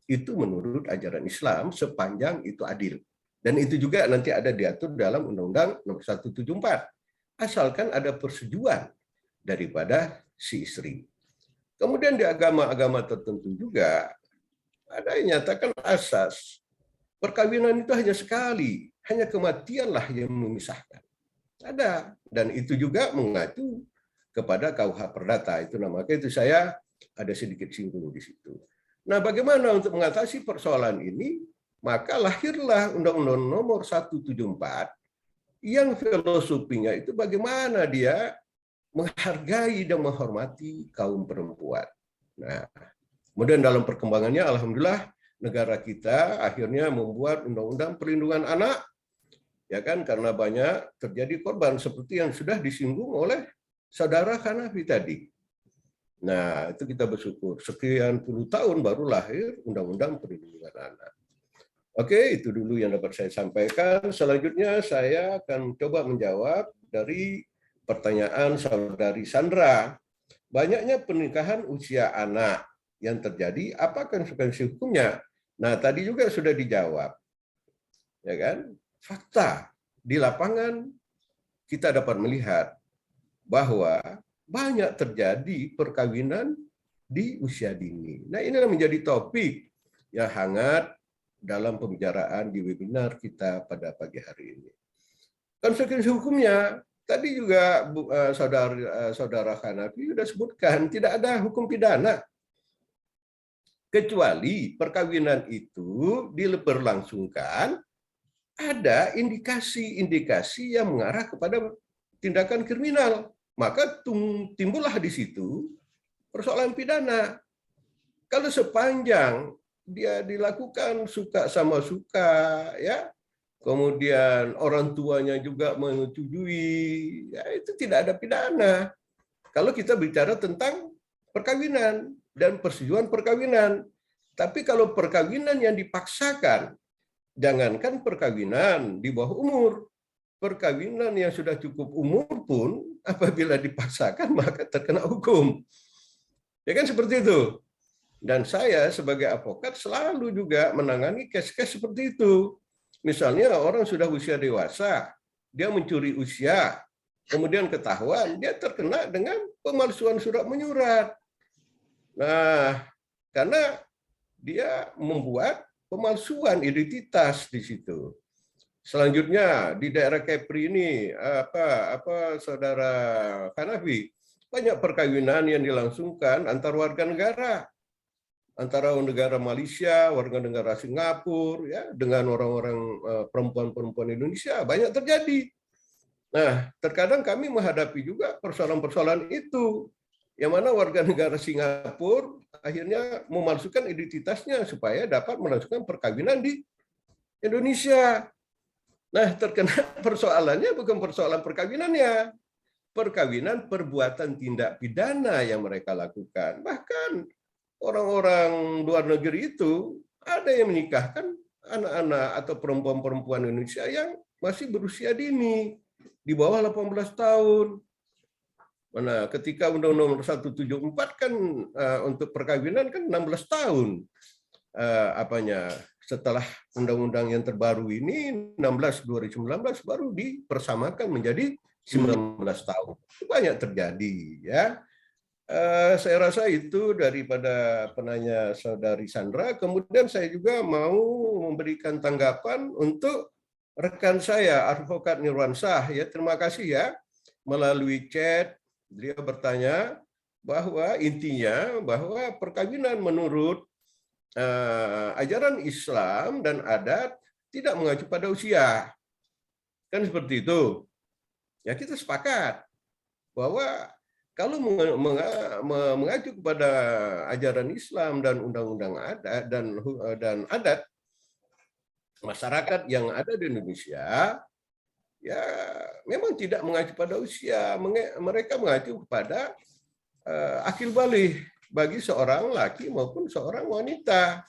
Itu menurut ajaran Islam sepanjang itu adil. Dan itu juga nanti ada diatur dalam Undang-Undang Nomor 174. Asalkan ada persetujuan daripada si istri. Kemudian di agama-agama tertentu juga ada yang nyatakan asas perkawinan itu hanya sekali, hanya kematianlah yang memisahkan. Ada, dan itu juga mengacu kepada KUH Perdata. Itu namanya, itu saya ada sedikit singgung di situ. Nah, bagaimana untuk mengatasi persoalan ini? Maka lahirlah Undang-Undang Nomor 174 yang filosofinya itu bagaimana dia menghargai dan menghormati kaum perempuan. Nah, kemudian dalam perkembangannya, alhamdulillah, negara kita akhirnya membuat undang-undang perlindungan anak, ya kan, karena banyak terjadi korban seperti yang sudah disinggung oleh saudara Hanafi tadi. Nah, itu kita bersyukur sekian puluh tahun baru lahir undang-undang perlindungan anak. Oke, itu dulu yang dapat saya sampaikan. Selanjutnya saya akan coba menjawab dari pertanyaan saudari Sandra. Banyaknya pernikahan usia anak yang terjadi, apa konsekuensi hukumnya? Nah, tadi juga sudah dijawab. Ya kan? Fakta di lapangan kita dapat melihat bahwa banyak terjadi perkawinan di usia dini. Nah, inilah menjadi topik yang hangat dalam pembicaraan di webinar kita pada pagi hari ini. Konsekuensi hukumnya, tadi juga saudara Hanafi sudah sebutkan, tidak ada hukum pidana. Kecuali perkawinan itu diberlangsungkan, ada indikasi-indikasi yang mengarah kepada tindakan kriminal. Maka timbullah di situ persoalan pidana. Kalau sepanjang dia dilakukan suka sama suka, ya, kemudian orang tuanya juga menyetujui, ya itu tidak ada pidana. Kalau kita bicara tentang perkawinan dan persetujuan perkawinan. Tapi kalau perkawinan yang dipaksakan, jangankan perkawinan di bawah umur, perkawinan yang sudah cukup umur pun apabila dipaksakan maka terkena hukum. Ya kan seperti itu. Dan saya sebagai advokat selalu juga menangani case-case seperti itu. Misalnya orang sudah usia dewasa, dia mencuri usia, kemudian ketahuan, dia terkena dengan pemalsuan surat menyurat. Nah, karena dia membuat pemalsuan identitas di situ. Selanjutnya di daerah Kepri ini, Saudara Hanafi, banyak perkawinan yang dilangsungkan antar warga negara, antara negara Malaysia, warga negara Singapura, ya, dengan orang-orang perempuan-perempuan Indonesia banyak terjadi. Nah, terkadang kami menghadapi juga persoalan-persoalan itu, yang mana warga negara Singapura akhirnya memalsukan identitasnya supaya dapat melangsungkan perkawinan di Indonesia. Nah, terkena persoalannya bukan persoalan perkawinannya, perkawinan perbuatan tindak pidana yang mereka lakukan. Bahkan orang-orang luar negeri itu ada yang menikahkan anak-anak atau perempuan-perempuan Indonesia yang masih berusia dini, di bawah 18 tahun. Nah, ketika Undang-Undang Nomor 174 kan untuk perkawinan kan 16 tahun. Setelah undang-undang yang terbaru ini 16/2019 baru dipersamakan menjadi 19 tahun. Itu banyak terjadi, ya. Saya rasa itu daripada penanya Saudari Sandra. Kemudian saya juga mau memberikan tanggapan untuk rekan saya, Advokat Nirwansyah. Ya, terima kasih ya. Melalui chat, dia bertanya bahwa intinya bahwa perkawinan menurut ajaran Islam dan adat tidak mengacu pada usia. Kan seperti itu. Ya, kita sepakat bahwa kalau mengacu kepada ajaran Islam dan undang-undang adat dan adat masyarakat yang ada di Indonesia, ya memang tidak mengacu pada usia. Mereka mengacu kepada akil baligh bagi seorang laki maupun seorang wanita.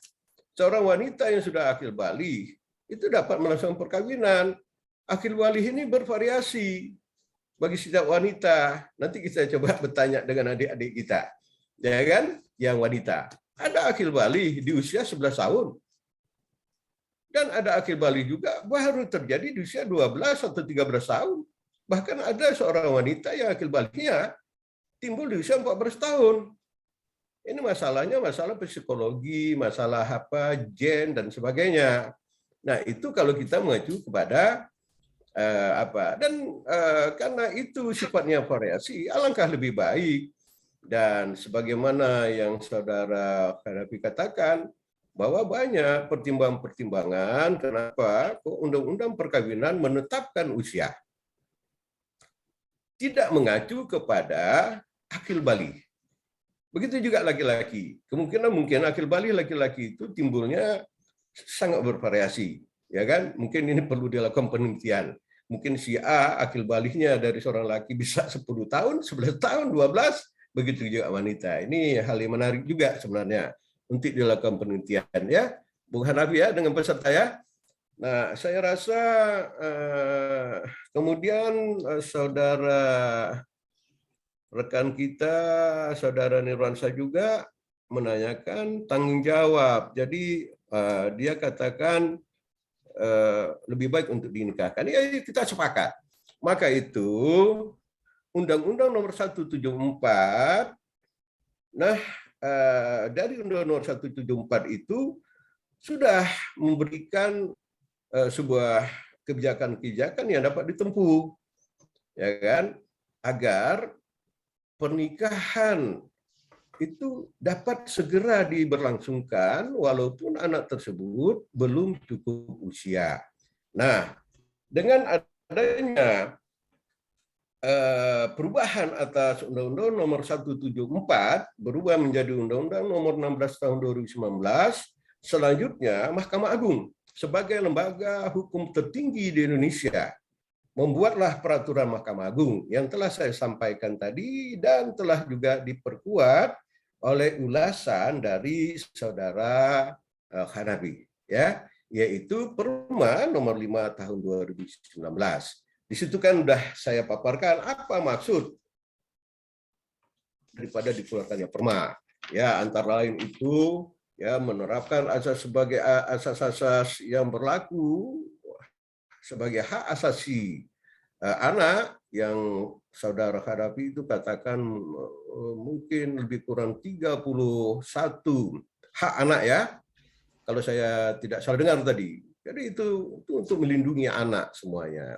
Seorang wanita yang sudah akil baligh itu dapat melangsungkan perkawinan. Akil baligh ini bervariasi bagi setiap wanita. Nanti kita coba bertanya dengan adik-adik kita, ya kan? Yang wanita. Ada akil baligh di usia 11 tahun. Dan ada akil baligh juga baru terjadi di usia 12 atau 13 tahun. Bahkan ada seorang wanita yang akil balighnya timbul di usia 14 tahun. Ini masalahnya masalah psikologi, masalah gen dan sebagainya. Nah, itu kalau kita mengacu kepada karena itu sifatnya variasi, alangkah lebih baik. Dan sebagaimana yang Saudara Hanafi katakan, bahwa banyak pertimbangan-pertimbangan kenapa Undang-Undang Perkawinan menetapkan usia. Tidak mengacu kepada akil baligh. Begitu juga laki-laki. Kemungkinan mungkin akil baligh laki-laki itu timbulnya sangat bervariasi, ya kan? Mungkin ini perlu dilakukan penelitian. Mungkin si A akil balighnya dari seorang laki bisa 10 tahun, 11 tahun, 12, begitu juga wanita. Ini hal yang menarik juga sebenarnya untuk dilakukan penelitian, ya. Bung Hanafi ya dengan peserta ya. Nah, saya rasa kemudian saudara rekan kita, Saudara Nirwansyah juga menanyakan tanggung jawab. Jadi dia katakan lebih baik untuk dinikahkan. Ya, kita sepakat. Maka itu Undang-Undang Nomor 174, nah dari Undang-Undang Nomor 174 itu sudah memberikan sebuah kebijakan-kebijakan yang dapat ditempuh, ya kan, agar pernikahan itu dapat segera diberlangsungkan walaupun anak tersebut belum cukup usia. Nah, dengan adanya perubahan atas Undang-Undang Nomor 174 berubah menjadi Undang-Undang Nomor 16 Tahun 2019, selanjutnya Mahkamah Agung sebagai lembaga hukum tertinggi di Indonesia membuatlah peraturan Mahkamah Agung yang telah saya sampaikan tadi dan telah juga diperkuat oleh ulasan dari Saudara Hanafi, ya, yaitu Perma Nomor 5 Tahun 2019. Di situ kan udah saya paparkan apa maksud daripada dikeluarkannya Perma. Ya, antara lain itu ya menerapkan asas sebagai asas-asas yang berlaku sebagai hak asasi anak yang saudara hadapi itu katakan mungkin lebih kurang 31 hak anak ya, kalau saya tidak salah dengar tadi. Jadi itu untuk melindungi anak semuanya.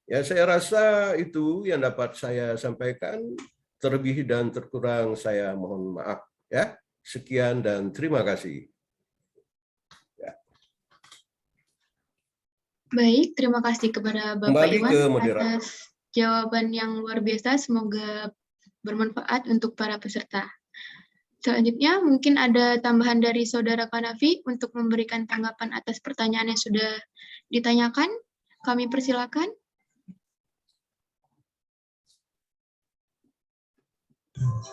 Ya, saya rasa itu yang dapat saya sampaikan. Terlebih dan terkurang saya mohon maaf ya. Sekian dan terima kasih. Ya. Baik, terima kasih kepada Bapak Kembali Iwan ke moderator. atas jawaban yang luar biasa. Semoga bermanfaat untuk para peserta. Selanjutnya, mungkin ada tambahan dari Saudara Kanafi untuk memberikan tanggapan atas pertanyaan yang sudah ditanyakan. Kami persilakan.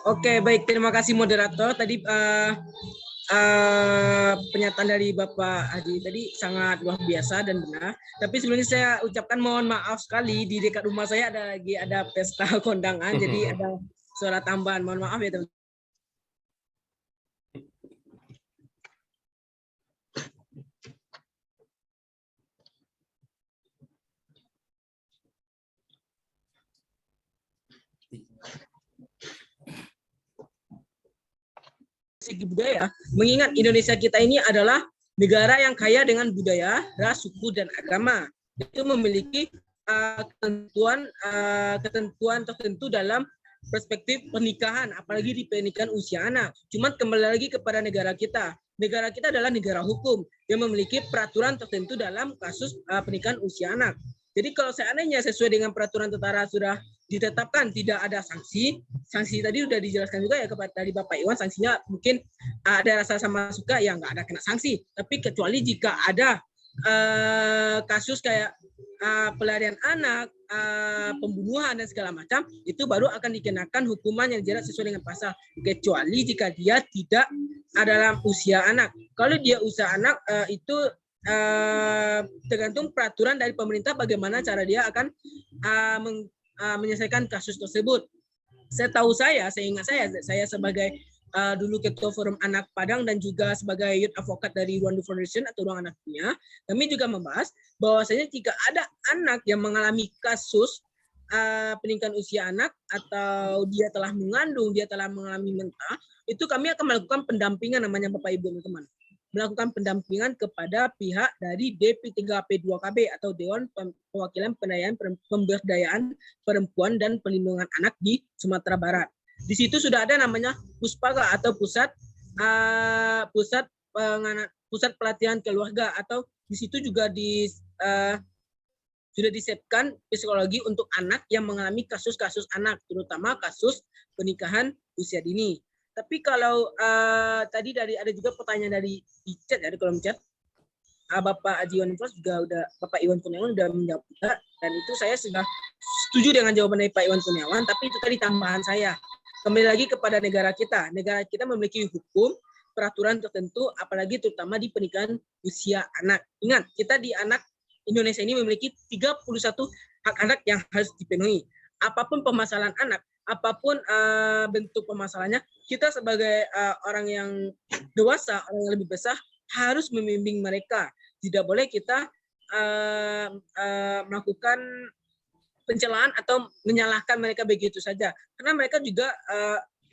Oke, baik. Terima kasih moderator. Tadi pernyataan dari Bapak Haji tadi sangat luar biasa dan benar. Tapi sebelumnya saya ucapkan mohon maaf sekali, di dekat rumah saya ada pesta kondangan, jadi ada suara tambahan. Mohon maaf ya teman. Segi budaya, mengingat Indonesia kita ini adalah negara yang kaya dengan budaya, ras, suku, dan agama. Itu memiliki ketentuan tertentu dalam perspektif pernikahan, apalagi di pernikahan usia anak. Cuman kembali lagi kepada negara kita. Negara kita adalah negara hukum yang memiliki peraturan tertentu dalam kasus pernikahan usia anak. Jadi kalau seandainya sesuai dengan peraturan tentara sudah ditetapkan tidak ada sanksi tadi sudah dijelaskan juga ya kepada dari Bapak Iwan, sanksinya mungkin ada rasa sama suka ya nggak ada kena sanksi. Tapi kecuali jika ada kasus kayak pelarian anak, pembunuhan dan segala macam, itu baru akan dikenakan hukuman yang jelas sesuai dengan pasal. Kecuali jika dia tidak dalam usia anak. Kalau dia usia anak itu tergantung peraturan dari pemerintah bagaimana cara dia akan menyelesaikan kasus tersebut. Seingat saya sebagai dulu ketua forum anak Padang dan juga sebagai youth advocate dari Rwanda Foundation atau Ruang Anak Dunia, kami juga membahas bahwasanya jika ada anak yang mengalami kasus pernikahan usia anak atau dia telah mengandung, dia telah mengalami mentah, itu kami akan melakukan pendampingan namanya Bapak Ibu teman-teman. Melakukan pendampingan kepada pihak dari DP3P2KB atau Dewan Perwakilan Pemberdayaan Perempuan dan Perlindungan Anak di Sumatera Barat. Di situ sudah ada namanya Puspaga atau pusat pelatihan keluarga, atau di situ juga sudah disiapkan psikologi untuk anak yang mengalami kasus-kasus anak, terutama kasus pernikahan usia dini. Tapi kalau tadi ada juga pertanyaan dari chat ya, di kolom chat, Bapak Iwan Kurniawan sudah menjawab juga, dan itu saya sudah setuju dengan jawaban dari Pak Iwan Kurniawan. Tapi itu tadi tambahan saya. Kembali lagi kepada negara kita. Negara kita memiliki hukum, peraturan tertentu, apalagi terutama di pernikahan usia anak. Ingat, kita di anak Indonesia ini memiliki 31 hak anak yang harus dipenuhi. Apapun permasalahan anak, apapun bentuk permasalahannya, kita sebagai orang yang dewasa, orang yang lebih besar, harus membimbing mereka. Tidak boleh kita melakukan pencelaan atau menyalahkan mereka begitu saja. Karena mereka juga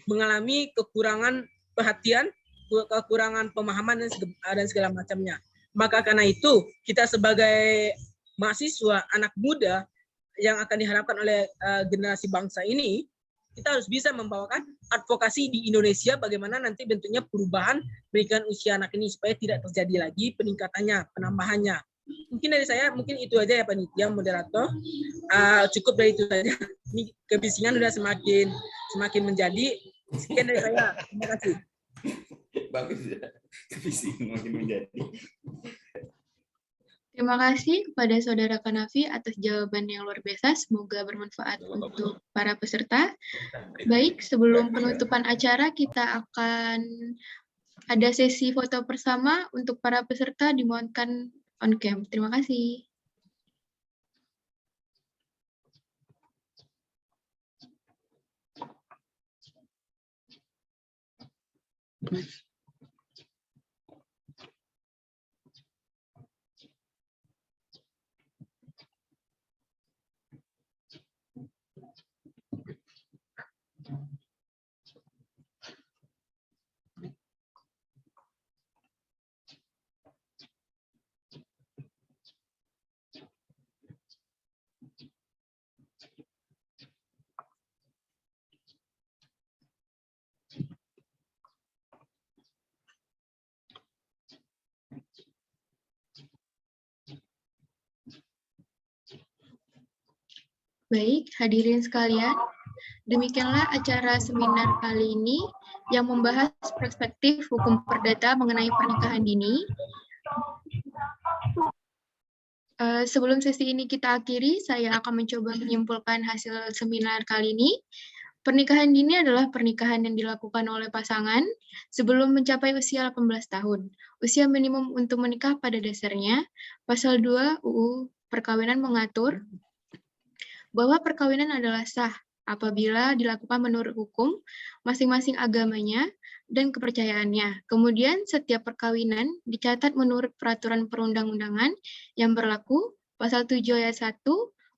mengalami kekurangan perhatian, kekurangan pemahaman dan segala macamnya. Maka karena itu, kita sebagai mahasiswa, anak muda yang akan diharapkan oleh generasi bangsa ini, kita harus bisa membawakan advokasi di Indonesia bagaimana nanti bentuknya perubahan pernikahan usia anak ini supaya tidak terjadi lagi peningkatannya, penambahannya. Mungkin dari saya, mungkin itu aja ya panitia, moderator. Cukup dari itu saja. Ini kebisingan sudah semakin menjadi. Sekian dari saya. Terima kasih. Bagus ya. Kebisingan makin menjadi. Terima kasih kepada Saudara Kanafi atas jawaban yang luar biasa. Semoga bermanfaat untuk para peserta. Baik, sebelum penutupan acara, kita akan ada sesi foto bersama untuk para peserta, dimohonkan on cam. Terima kasih. Baik, hadirin sekalian, demikianlah acara seminar kali ini yang membahas perspektif hukum perdata mengenai pernikahan dini. Sebelum sesi ini kita akhiri, saya akan mencoba menyimpulkan hasil seminar kali ini. Pernikahan dini adalah pernikahan yang dilakukan oleh pasangan sebelum mencapai usia 18 tahun. Usia minimum untuk menikah pada dasarnya, Pasal 2 UU Perkawinan mengatur bahwa perkawinan adalah sah apabila dilakukan menurut hukum masing-masing agamanya dan kepercayaannya. Kemudian setiap perkawinan dicatat menurut peraturan perundang-undangan yang berlaku, Pasal 7 ayat 1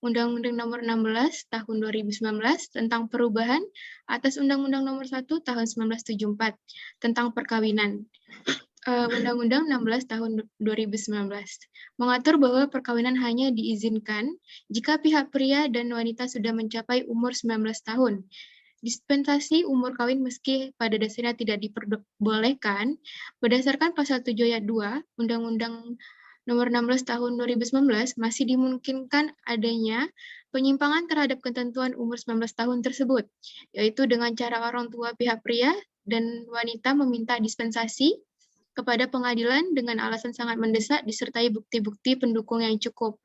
Undang-Undang Nomor 16 Tahun 2019 tentang perubahan atas Undang-Undang Nomor 1 Tahun 1974 tentang perkawinan. Undang-Undang 16 Tahun 2019 mengatur bahwa perkawinan hanya diizinkan jika pihak pria dan wanita sudah mencapai umur 19 tahun. Dispensasi umur kawin meski pada dasarnya tidak diperbolehkan berdasarkan Pasal 7 ayat 2 Undang-Undang Nomor 16 Tahun 2019 masih dimungkinkan adanya penyimpangan terhadap ketentuan umur 19 tahun tersebut, yaitu dengan cara orang tua pihak pria dan wanita meminta dispensasi kepada pengadilan dengan alasan sangat mendesak disertai bukti-bukti pendukung yang cukup.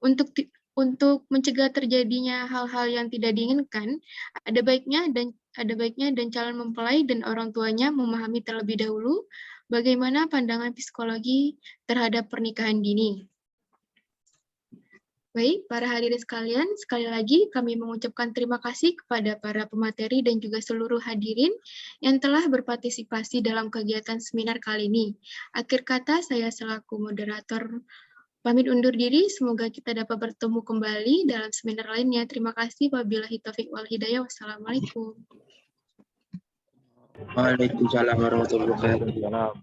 Untuk mencegah terjadinya hal-hal yang tidak diinginkan, ada baiknya dan calon mempelai dan orang tuanya memahami terlebih dahulu bagaimana pandangan psikologi terhadap pernikahan dini. Baik, para hadirin sekalian, sekali lagi kami mengucapkan terima kasih kepada para pemateri dan juga seluruh hadirin yang telah berpartisipasi dalam kegiatan seminar kali ini. Akhir kata, saya selaku moderator pamit undur diri, semoga kita dapat bertemu kembali dalam seminar lainnya. Terima kasih, wabillahi taufiq wal hidayah. Wassalamualaikum. Waalaikumsalam warahmatullahi wabarakatuh.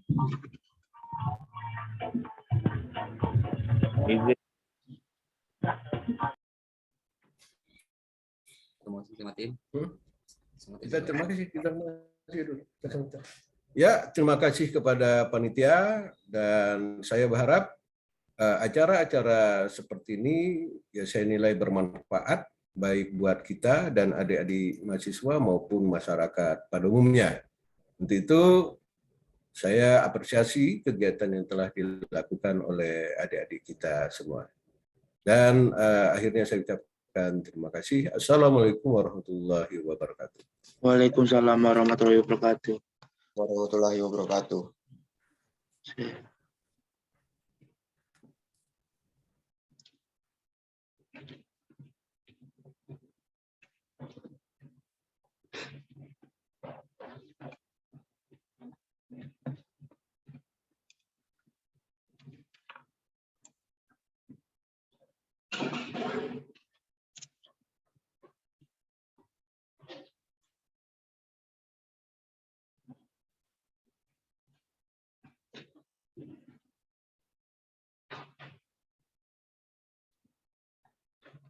Kita terima kasih dulu. Ya, terima kasih kepada panitia dan saya berharap acara-acara seperti ini ya saya nilai bermanfaat baik buat kita dan adik-adik mahasiswa maupun masyarakat pada umumnya. Untuk itu saya apresiasi kegiatan yang telah dilakukan oleh adik-adik kita semua. Dan akhirnya saya ucapkan terima kasih. Assalamualaikum warahmatullahi wabarakatuh. Waalaikumsalam warahmatullahi wabarakatuh. Warahmatullahi wabarakatuh.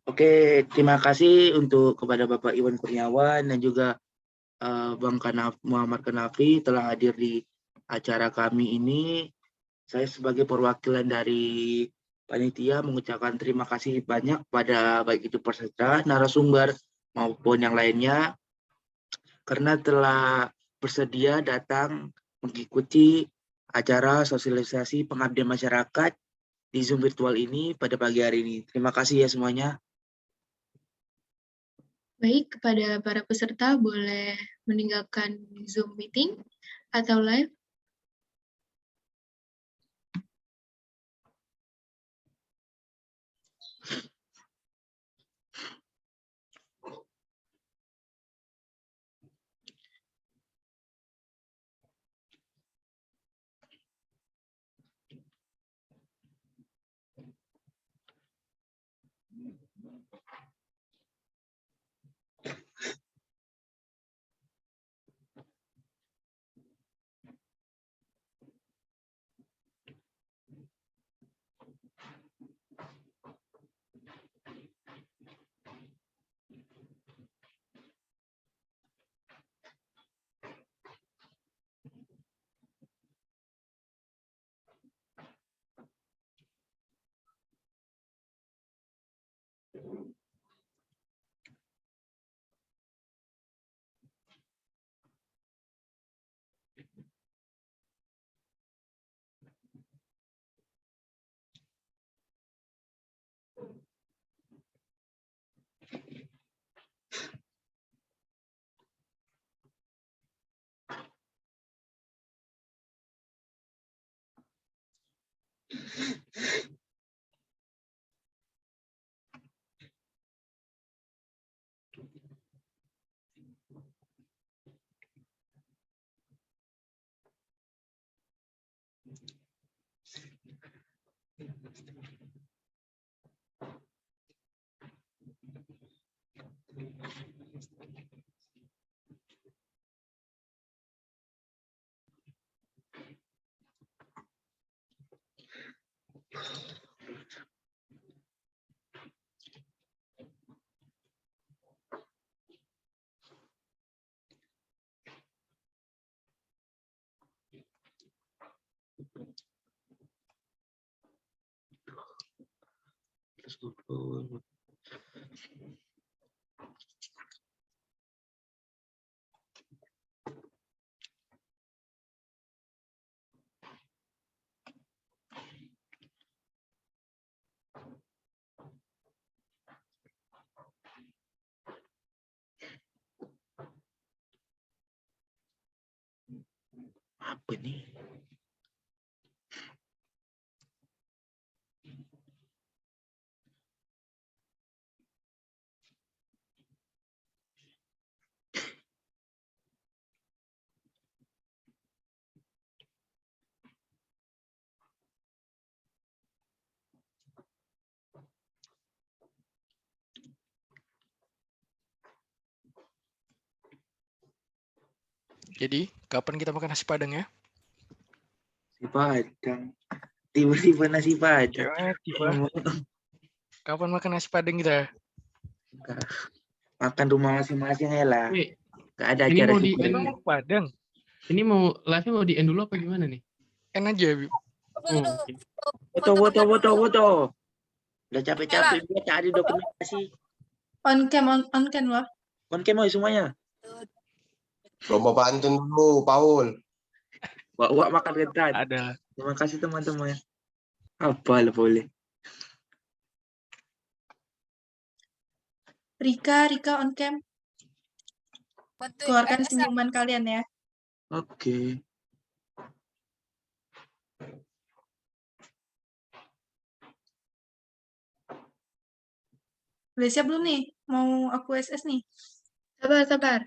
Oke, terima kasih untuk kepada Bapak Iwan Kurniawan dan juga Bang Muhammad Kanafi telah hadir di acara kami ini. Saya sebagai perwakilan dari panitia mengucapkan terima kasih banyak pada baik itu peserta, narasumber maupun yang lainnya karena telah bersedia datang mengikuti acara sosialisasi pengabdian masyarakat di Zoom virtual ini pada pagi hari ini. Terima kasih ya semuanya. Baik, kepada para peserta boleh meninggalkan Zoom meeting atau live. Apa nih? Jadi, kapan kita makan nasi Padang ya? Nasi Padang. Tiba-tiba nasi Padang. Kapan makan nasi Padang kita? Makan rumah masing-masing ya lah. Gak ada Ini acara mau di end Padang. Ini mau live-nya mau di end dulu apa gimana nih? End aja, Bib. Foto. Udah capek-capek gue cari dokumentasi. On cam loh. On cam semuanya. Lomba pantun dulu, Paul. Bawa makan rentan. Ada. Terima kasih teman-teman. Apa lah boleh. Rika on cam. Keluarkan senyuman kalian ya. Oke. Udah siap belum nih? Mau aku SS nih? Sabar.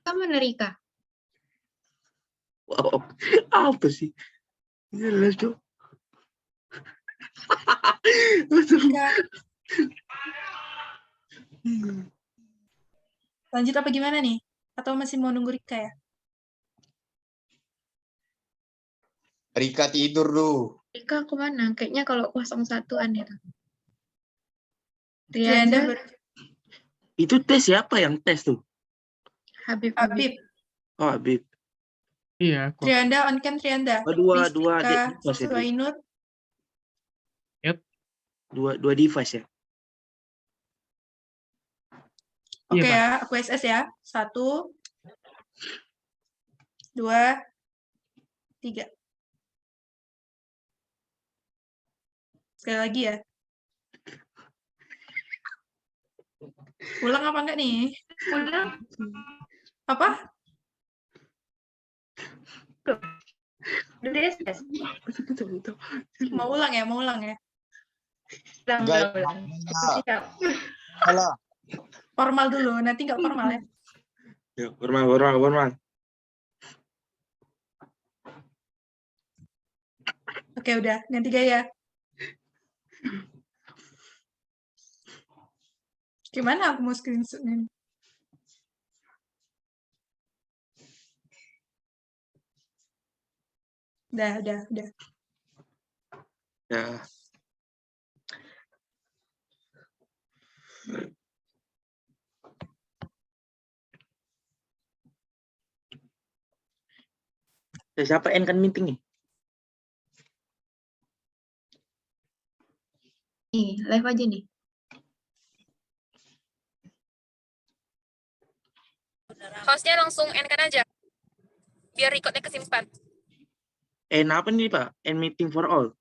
Kamu Rika? Wow. Apa sih? Jelas tuh. Lanjut apa gimana nih? Atau masih mau nunggu Rika ya? Rika tidur dulu. Rika kemana? Kayaknya kalau 01-an ya. Trianda Itu tes siapa yang tes tuh? Habib. Oh, Habib. Iya. Trianda on cam Trianda. Dua device itu. Suainur. Yep. Dua device ya. Oke ya, aku SS ya. 1, 2, 3. Sekali lagi ya. Ulang apa enggak nih? Ulang. Apa? Udah SS. Mau ulang ya? Ulang. Salah. Formal dulu, nanti nggak formal ya. Ya, formal. Oke, udah. Ganti gaya. Gimana aku mau screenshotnya? Udah. Ya. Siapa end kan meeting nih? Nih, live aja nih. Hostnya langsung end kan aja, biar recordnya kesimpan. End apa nih Pak? End meeting for all?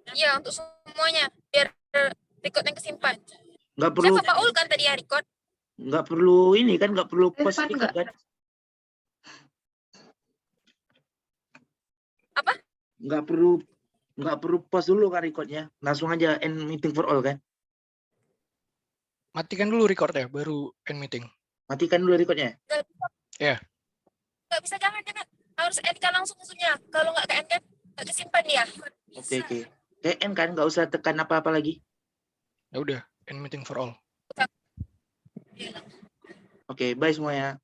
Iya, untuk semuanya, biar recordnya kesimpan. Nggak perlu. Siapa Paul kan tadi ya record? Nggak perlu ini kan, nggak perlu post record kan? Apa? Nggak perlu post dulu kan recordnya, langsung aja end meeting for all kan? Matikan dulu record ya, baru end meeting. Matikan dulu recordnya? Ya. Nggak bisa, jangan. Harus end kan langsung maksudnya. Kalau nggak ke-end kan, nggak kesimpan dia. Oke. End kan, nggak usah tekan apa-apa lagi. Ya udah, end meeting for all. Oke, bye semuanya.